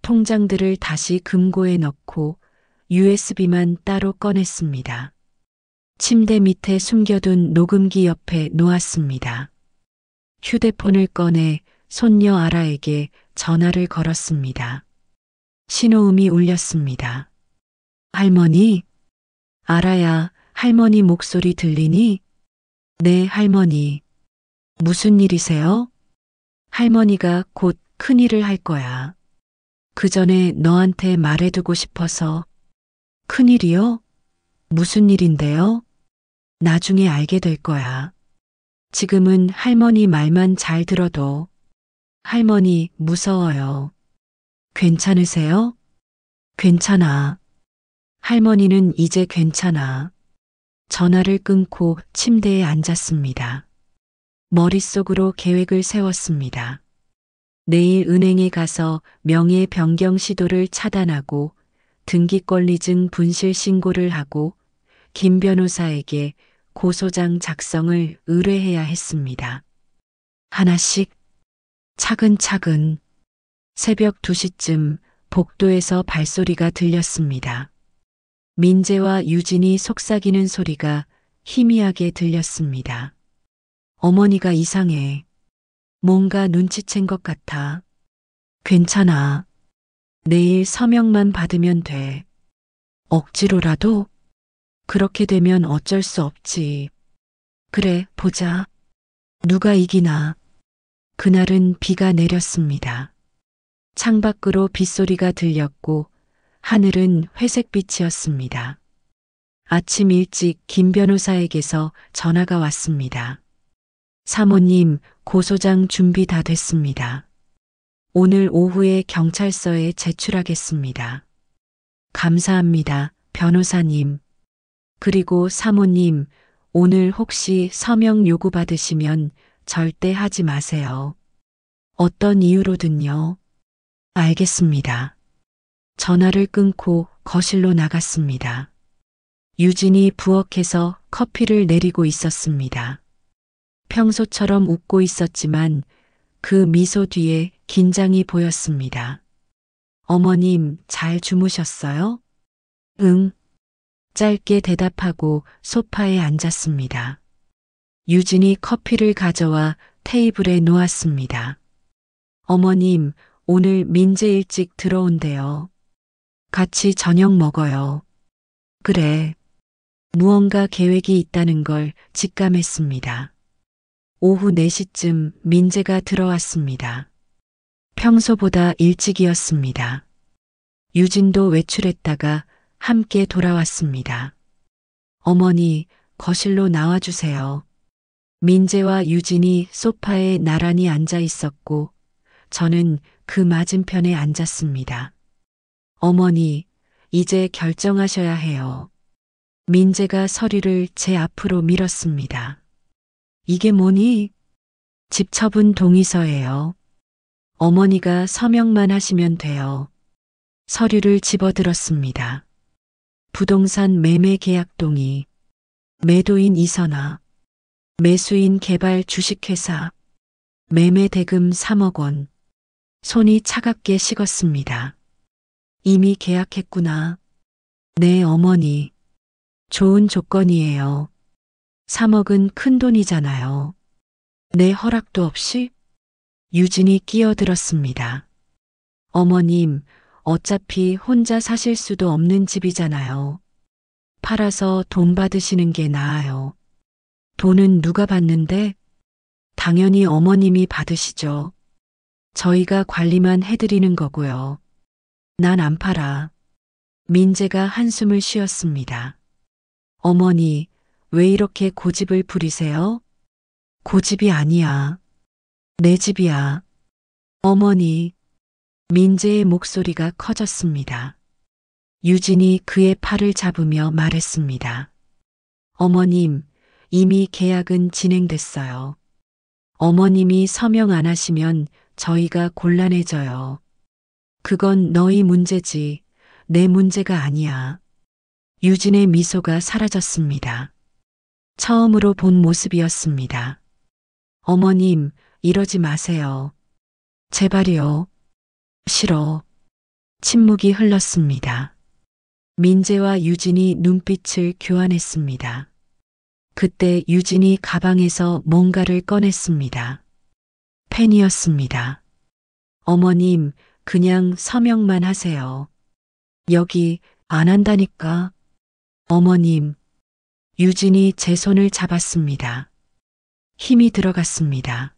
통장들을 다시 금고에 넣고 USB만 따로 꺼냈습니다. 침대 밑에 숨겨둔 녹음기 옆에 놓았습니다. 휴대폰을 꺼내 손녀 아라에게 전화를 걸었습니다. 신호음이 울렸습니다. 할머니? 아라야, 할머니 목소리 들리니? 네, 할머니. 무슨 일이세요? 할머니가 곧 큰일을 할 거야. 그 전에 너한테 말해두고 싶어서. 큰일이요? 무슨 일인데요? 나중에 알게 될 거야. 지금은 할머니 말만 잘 들어도. 할머니 무서워요. 괜찮으세요? 괜찮아. 할머니는 이제 괜찮아. 전화를 끊고 침대에 앉았습니다. 머릿속으로 계획을 세웠습니다. 내일 은행에 가서 명예 변경 시도를 차단하고 등기권리증 분실 신고를 하고 김 변호사에게 고소장 작성을 의뢰해야 했습니다. 하나씩 차근차근. 새벽 2시쯤 복도에서 발소리가 들렸습니다. 민재와 유진이 속삭이는 소리가 희미하게 들렸습니다. 어머니가 이상해. 뭔가 눈치챈 것 같아. 괜찮아. 내일 서명만 받으면 돼. 억지로라도? 그렇게 되면 어쩔 수 없지. 그래, 보자. 누가 이기나. 그날은 비가 내렸습니다. 창밖으로 빗소리가 들렸고 하늘은 회색빛이었습니다. 아침 일찍 김 변호사에게서 전화가 왔습니다. 사모님, 고소장 준비 다 됐습니다. 오늘 오후에 경찰서에 제출하겠습니다. 감사합니다, 변호사님. 그리고 사모님, 오늘 혹시 서명 요구받으시면 절대 하지 마세요. 어떤 이유로든요. 알겠습니다. 전화를 끊고 거실로 나갔습니다. 유진이 부엌에서 커피를 내리고 있었습니다. 평소처럼 웃고 있었지만 그 미소 뒤에 긴장이 보였습니다. 어머님, 잘 주무셨어요? 응. 짧게 대답하고 소파에 앉았습니다. 유진이 커피를 가져와 테이블에 놓았습니다. 어머님, 오늘 민재 일찍 들어온대요. 같이 저녁 먹어요. 그래. 무언가 계획이 있다는 걸 직감했습니다. 오후 4시쯤 민재가 들어왔습니다. 평소보다 일찍이었습니다. 유진도 외출했다가 함께 돌아왔습니다. 어머니, 거실로 나와주세요. 민재와 유진이 소파에 나란히 앉아 있었고 저는 그 맞은편에 앉았습니다. 어머니, 이제 결정하셔야 해요. 민재가 서류를 제 앞으로 밀었습니다. 이게 뭐니? 집처분 동의서예요. 어머니가 서명만 하시면 돼요. 서류를 집어들었습니다. 부동산 매매 계약 동의, 매도인 이선아, 매수인 개발 주식회사, 매매 대금 3억 원. 손이 차갑게 식었습니다. 이미 계약했구나. 네, 어머니. 좋은 조건이에요. 3억은 큰 돈이잖아요. 내 허락도 없이? 유진이 끼어들었습니다. 어머님, 어차피 혼자 사실 수도 없는 집이잖아요. 팔아서 돈 받으시는 게 나아요. 돈은 누가 받는데? 당연히 어머님이 받으시죠. 저희가 관리만 해드리는 거고요. 난 안 팔아. 민재가 한숨을 쉬었습니다. 어머니, 왜 이렇게 고집을 부리세요? 고집이 아니야. 내 집이야. 어머니. 민재의 목소리가 커졌습니다. 유진이 그의 팔을 잡으며 말했습니다. 어머님, 이미 계약은 진행됐어요. 어머님이 서명 안 하시면 저희가 곤란해져요. 그건 너희 문제지, 내 문제가 아니야. 유진의 미소가 사라졌습니다. 처음으로 본 모습이었습니다. 어머님, 이러지 마세요. 제발요. 싫어. 침묵이 흘렀습니다. 민재와 유진이 눈빛을 교환했습니다. 그때 유진이 가방에서 뭔가를 꺼냈습니다. 펜이었습니다. 어머님, 그냥 서명만 하세요. 여기 안 한다니까. 어머님. 유진이 제 손을 잡았습니다. 힘이 들어갔습니다.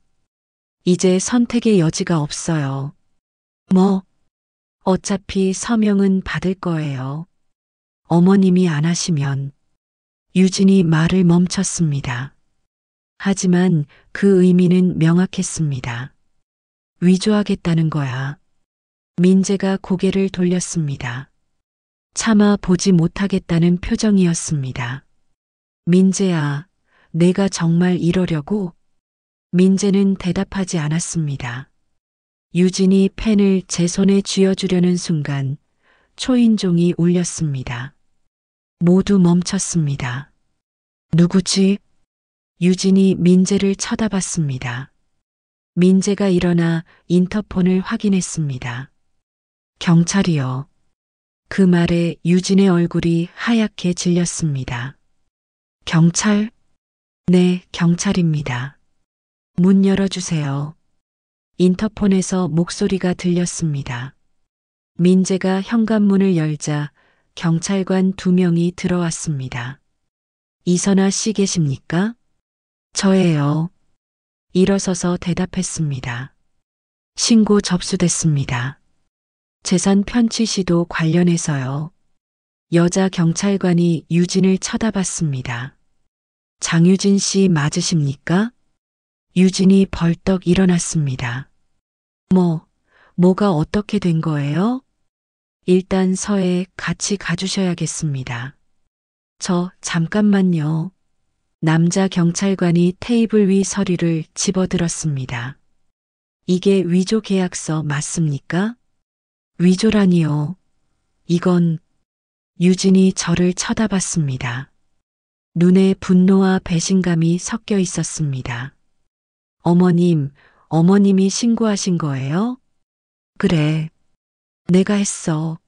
이제 선택의 여지가 없어요. 뭐? 어차피 서명은 받을 거예요. 어머님이 안 하시면. 유진이 말을 멈췄습니다. 하지만 그 의미는 명확했습니다. 위조하겠다는 거야. 민재가 고개를 돌렸습니다. 차마 보지 못하겠다는 표정이었습니다. 민재야, 내가 정말 이러려고? 민재는 대답하지 않았습니다. 유진이 펜을 제 손에 쥐어주려는 순간 초인종이 울렸습니다. 모두 멈췄습니다. 누구지? 유진이 민재를 쳐다봤습니다. 민재가 일어나 인터폰을 확인했습니다. 경찰이요. 그 말에 유진의 얼굴이 하얗게 질렸습니다. 경찰? 네, 경찰입니다. 문 열어주세요. 인터폰에서 목소리가 들렸습니다. 민재가 현관문을 열자 경찰관 2명이 들어왔습니다. 이선아 씨 계십니까? 저예요. 일어서서 대답했습니다. 신고 접수됐습니다. 재산 편취 시도 관련해서요. 여자 경찰관이 유진을 쳐다봤습니다. 장유진 씨 맞으십니까? 유진이 벌떡 일어났습니다. 뭐가 어떻게 된 거예요? 일단 서에 같이 가주셔야겠습니다. 잠깐만요. 남자 경찰관이 테이블 위 서류를 집어들었습니다. 이게 위조 계약서 맞습니까? 위조라니요. 이건 유진이 저를 쳐다봤습니다. 눈에 분노와 배신감이 섞여 있었습니다. 어머님이 신고하신 거예요? 그래. 내가 했어.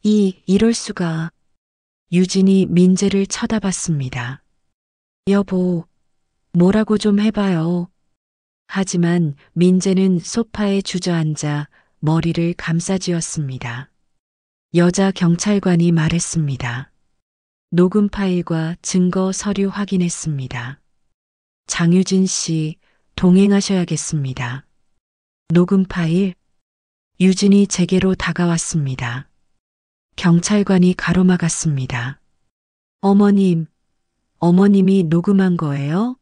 이럴 수가. 유진이 민재를 쳐다봤습니다. 여보, 뭐라고 좀 해봐요. 하지만 민재는 소파에 주저앉아 머리를 감싸쥐었습니다. 여자 경찰관이 말했습니다. 녹음 파일과 증거 서류 확인했습니다. 장유진 씨, 동행하셔야겠습니다. 녹음 파일? 유진이 제게로 다가왔습니다. 경찰관이 가로막았습니다. 어머님이 녹음한 거예요?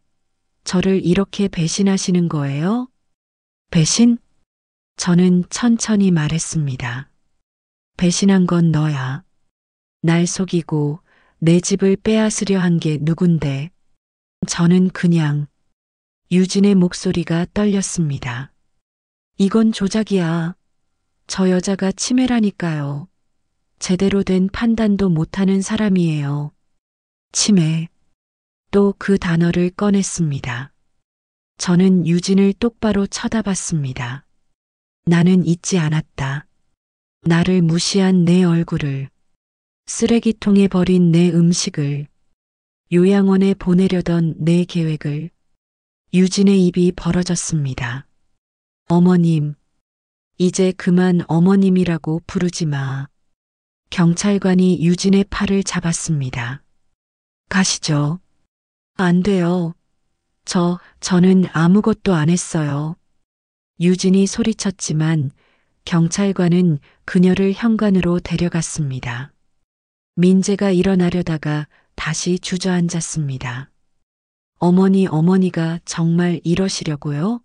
저를 이렇게 배신하시는 거예요? 배신? 저는 천천히 말했습니다. 배신한 건 너야. 날 속이고 내 집을 빼앗으려 한 게 누군데. 저는 그냥. 유진의 목소리가 떨렸습니다. 이건 조작이야. 저 여자가 치매라니까요. 제대로 된 판단도 못하는 사람이에요. 치매. 또 그 단어를 꺼냈습니다. 저는 유진을 똑바로 쳐다봤습니다. 나는 잊지 않았다. 나를 무시한 내 얼굴을, 쓰레기통에 버린 내 음식을, 요양원에 보내려던 내 계획을. 유진의 입이 벌어졌습니다. 어머님, 이제 그만 어머님이라고 부르지 마. 경찰관이 유진의 팔을 잡았습니다. 가시죠. 안 돼요. 저는 아무것도 안 했어요. 유진이 소리쳤지만 경찰관은 그녀를 현관으로 데려갔습니다. 민재가 일어나려다가 다시 주저앉았습니다. 어머니가 정말 이러시려고요?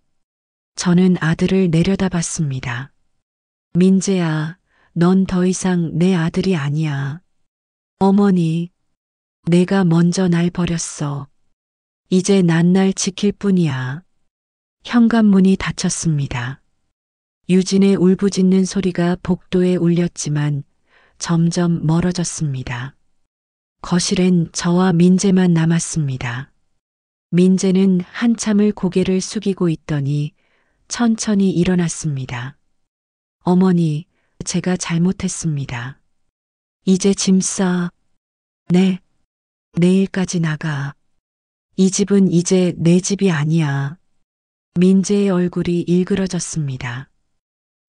저는 아들을 내려다봤습니다. 민재야, 넌 더 이상 내 아들이 아니야. 어머니, 내가 먼저 날 버렸어. 이제 난 날 지킬 뿐이야. 현관문이 닫혔습니다. 유진의 울부짖는 소리가 복도에 울렸지만 점점 멀어졌습니다. 거실엔 저와 민재만 남았습니다. 민재는 한참을 고개를 숙이고 있더니 천천히 일어났습니다. 어머니, 제가 잘못했습니다. 이제 짐 싸. 네, 내일까지 나가. 이 집은 이제 내 집이 아니야. 민재의 얼굴이 일그러졌습니다.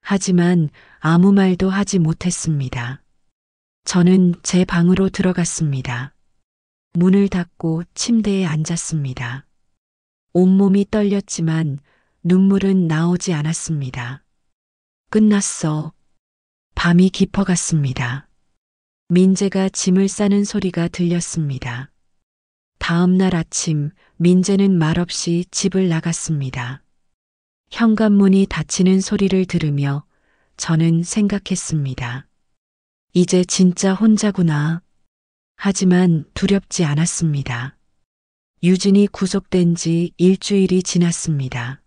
하지만 아무 말도 하지 못했습니다. 저는 제 방으로 들어갔습니다. 문을 닫고 침대에 앉았습니다. 온몸이 떨렸지만 눈물은 나오지 않았습니다. 끝났어. 밤이 깊어갔습니다. 민재가 짐을 싸는 소리가 들렸습니다. 다음 날 아침 민재는 말없이 집을 나갔습니다. 현관문이 닫히는 소리를 들으며 저는 생각했습니다. 이제 진짜 혼자구나. 하지만 두렵지 않았습니다. 유진이 구속된 지 일주일이 지났습니다.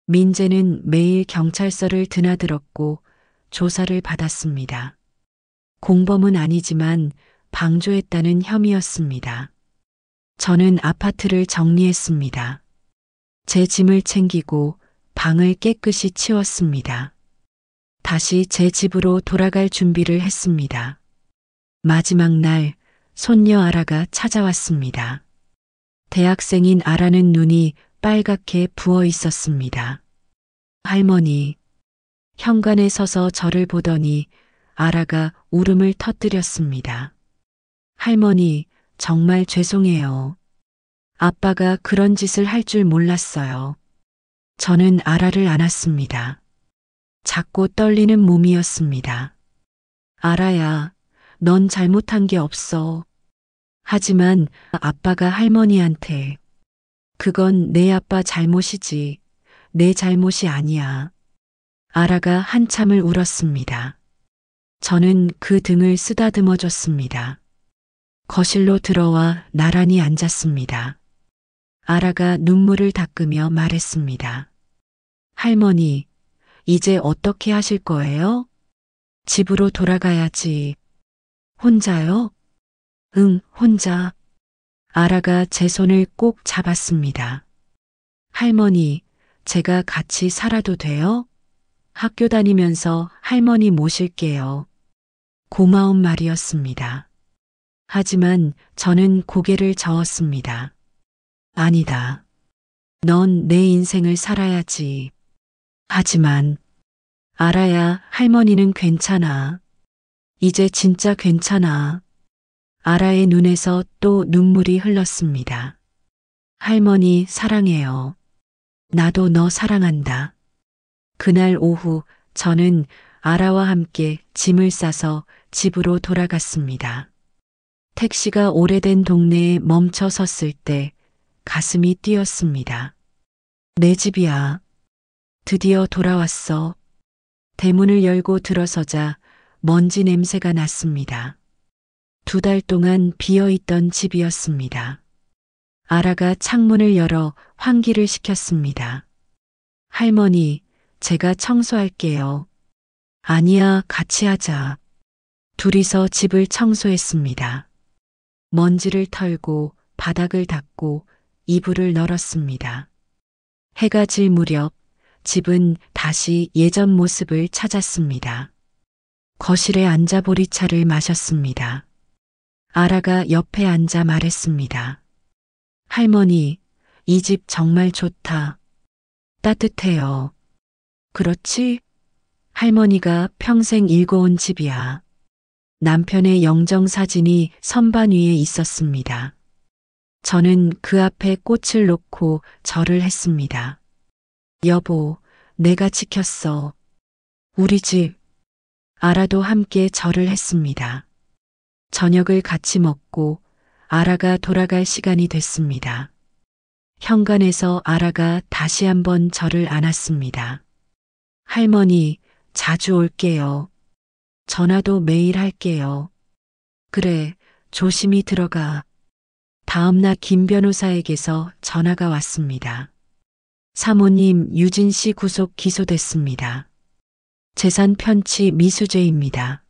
민재는 매일 경찰서를 드나들었고 조사를 받았습니다. 공범은 아니지만 방조했다는 혐의였습니다. 저는 아파트를 정리했습니다. 제 짐을 챙기고 방을 깨끗이 치웠습니다. 다시 제 집으로 돌아갈 준비를 했습니다. 마지막 날 손녀 아라가 찾아왔습니다. 대학생인 아라는 눈이 빨갛게 부어 있었습니다. 할머니, 현관에 서서 저를 보더니 아라가 울음을 터뜨렸습니다. 할머니, 정말 죄송해요. 아빠가 그런 짓을 할 줄 몰랐어요. 저는 아라를 안았습니다. 작고 떨리는 몸이었습니다. 아라야, 넌 잘못한 게 없어. 하지만 아빠가 할머니한테 그건 내 아빠 잘못이지. 내 잘못이 아니야. 아라가 한참을 울었습니다. 저는 그 등을 쓰다듬어 줬습니다. 거실로 들어와 나란히 앉았습니다. 아라가 눈물을 닦으며 말했습니다. 할머니, 이제 어떻게 하실 거예요? 집으로 돌아가야지. 혼자요? 응, 혼자. 아라가 제 손을 꼭 잡았습니다. 할머니, 제가 같이 살아도 돼요? 학교 다니면서 할머니 모실게요. 고마운 말이었습니다. 하지만 저는 고개를 저었습니다. 아니다. 넌 내 인생을 살아야지. 하지만 아라야, 할머니는 괜찮아. 이제 진짜 괜찮아. 아라의 눈에서 또 눈물이 흘렀습니다. 할머니 사랑해요. 나도 너 사랑한다. 그날 오후 저는 아라와 함께 짐을 싸서 집으로 돌아갔습니다. 택시가 오래된 동네에 멈춰 섰을 때 가슴이 뛰었습니다. 내 집이야. 드디어 돌아왔어. 대문을 열고 들어서자 먼지 냄새가 났습니다. 2달 동안 비어있던 집이었습니다. 아라가 창문을 열어 환기를 시켰습니다. 할머니, 제가 청소할게요. 아니야, 같이 하자. 둘이서 집을 청소했습니다. 먼지를 털고 바닥을 닦고 이불을 널었습니다. 해가 질 무렵 집은 다시 예전 모습을 찾았습니다. 거실에 앉아 보리차를 마셨습니다. 아라가 옆에 앉아 말했습니다. 할머니, 이 집 정말 좋다. 따뜻해요. 그렇지? 할머니가 평생 일궈온 집이야. 남편의 영정사진이 선반 위에 있었습니다. 저는 그 앞에 꽃을 놓고 절을 했습니다. 여보, 내가 지켰어. 우리 집. 아라도 함께 절을 했습니다. 저녁을 같이 먹고 아라가 돌아갈 시간이 됐습니다. 현관에서 아라가 다시 한번 저를 안았습니다. 할머니, 자주 올게요. 전화도 매일 할게요. 그래, 조심히 들어가. 다음날 김 변호사에게서 전화가 왔습니다. 사모님, 유진 씨 구속 기소됐습니다. 재산 편취 미수죄입니다.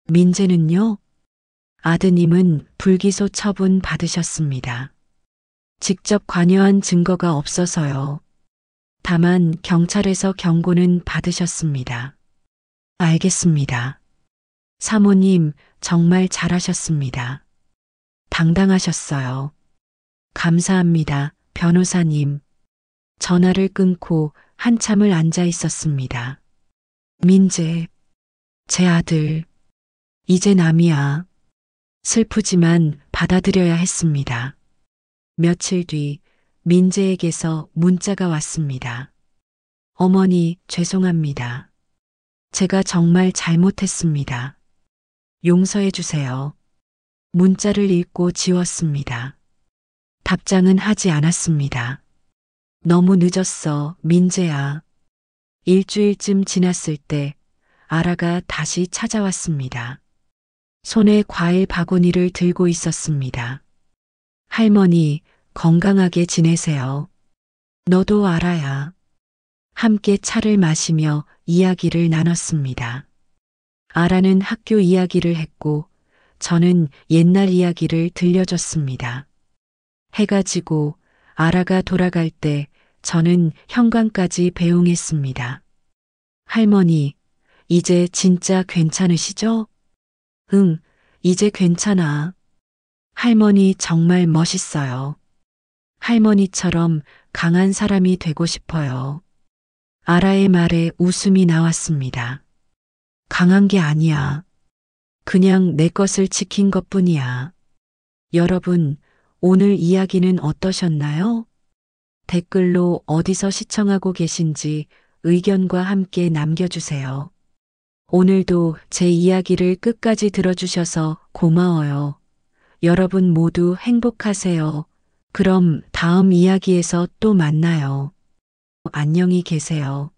민재는요? 아드님은 불기소 처분 받으셨습니다. 직접 관여한 증거가 없어서요. 다만 경찰에서 경고는 받으셨습니다. 알겠습니다. 사모님, 정말 잘하셨습니다. 당당하셨어요. 감사합니다, 변호사님. 전화를 끊고 한참을 앉아 있었습니다. 민재, 제 아들, 이제 남이야. 슬프지만 받아들여야 했습니다. 며칠 뒤 민재에게서 문자가 왔습니다. 어머니, 죄송합니다. 제가 정말 잘못했습니다. 용서해 주세요. 문자를 읽고 지웠습니다. 답장은 하지 않았습니다. 너무 늦었어, 민재야. 일주일쯤 지났을 때 아라가 다시 찾아왔습니다. 손에 과일 바구니를 들고 있었습니다. 할머니, 건강하게 지내세요. 너도 아라야. 함께 차를 마시며 이야기를 나눴습니다. 아라는 학교 이야기를 했고 저는 옛날 이야기를 들려줬습니다. 해가 지고 아라가 돌아갈 때 저는 현관까지 배웅했습니다. 할머니, 이제 진짜 괜찮으시죠? 응, 이제 괜찮아. 할머니 정말 멋있어요. 할머니처럼 강한 사람이 되고 싶어요. 아라의 말에 웃음이 나왔습니다. 강한 게 아니야. 그냥 내 것을 지킨 것뿐이야. 여러분, 오늘 이야기는 어떠셨나요? 댓글로 어디서 시청하고 계신지 의견과 함께 남겨주세요. 오늘도 제 이야기를 끝까지 들어주셔서 고마워요. 여러분 모두 행복하세요. 그럼 다음 이야기에서 또 만나요. 안녕히 계세요.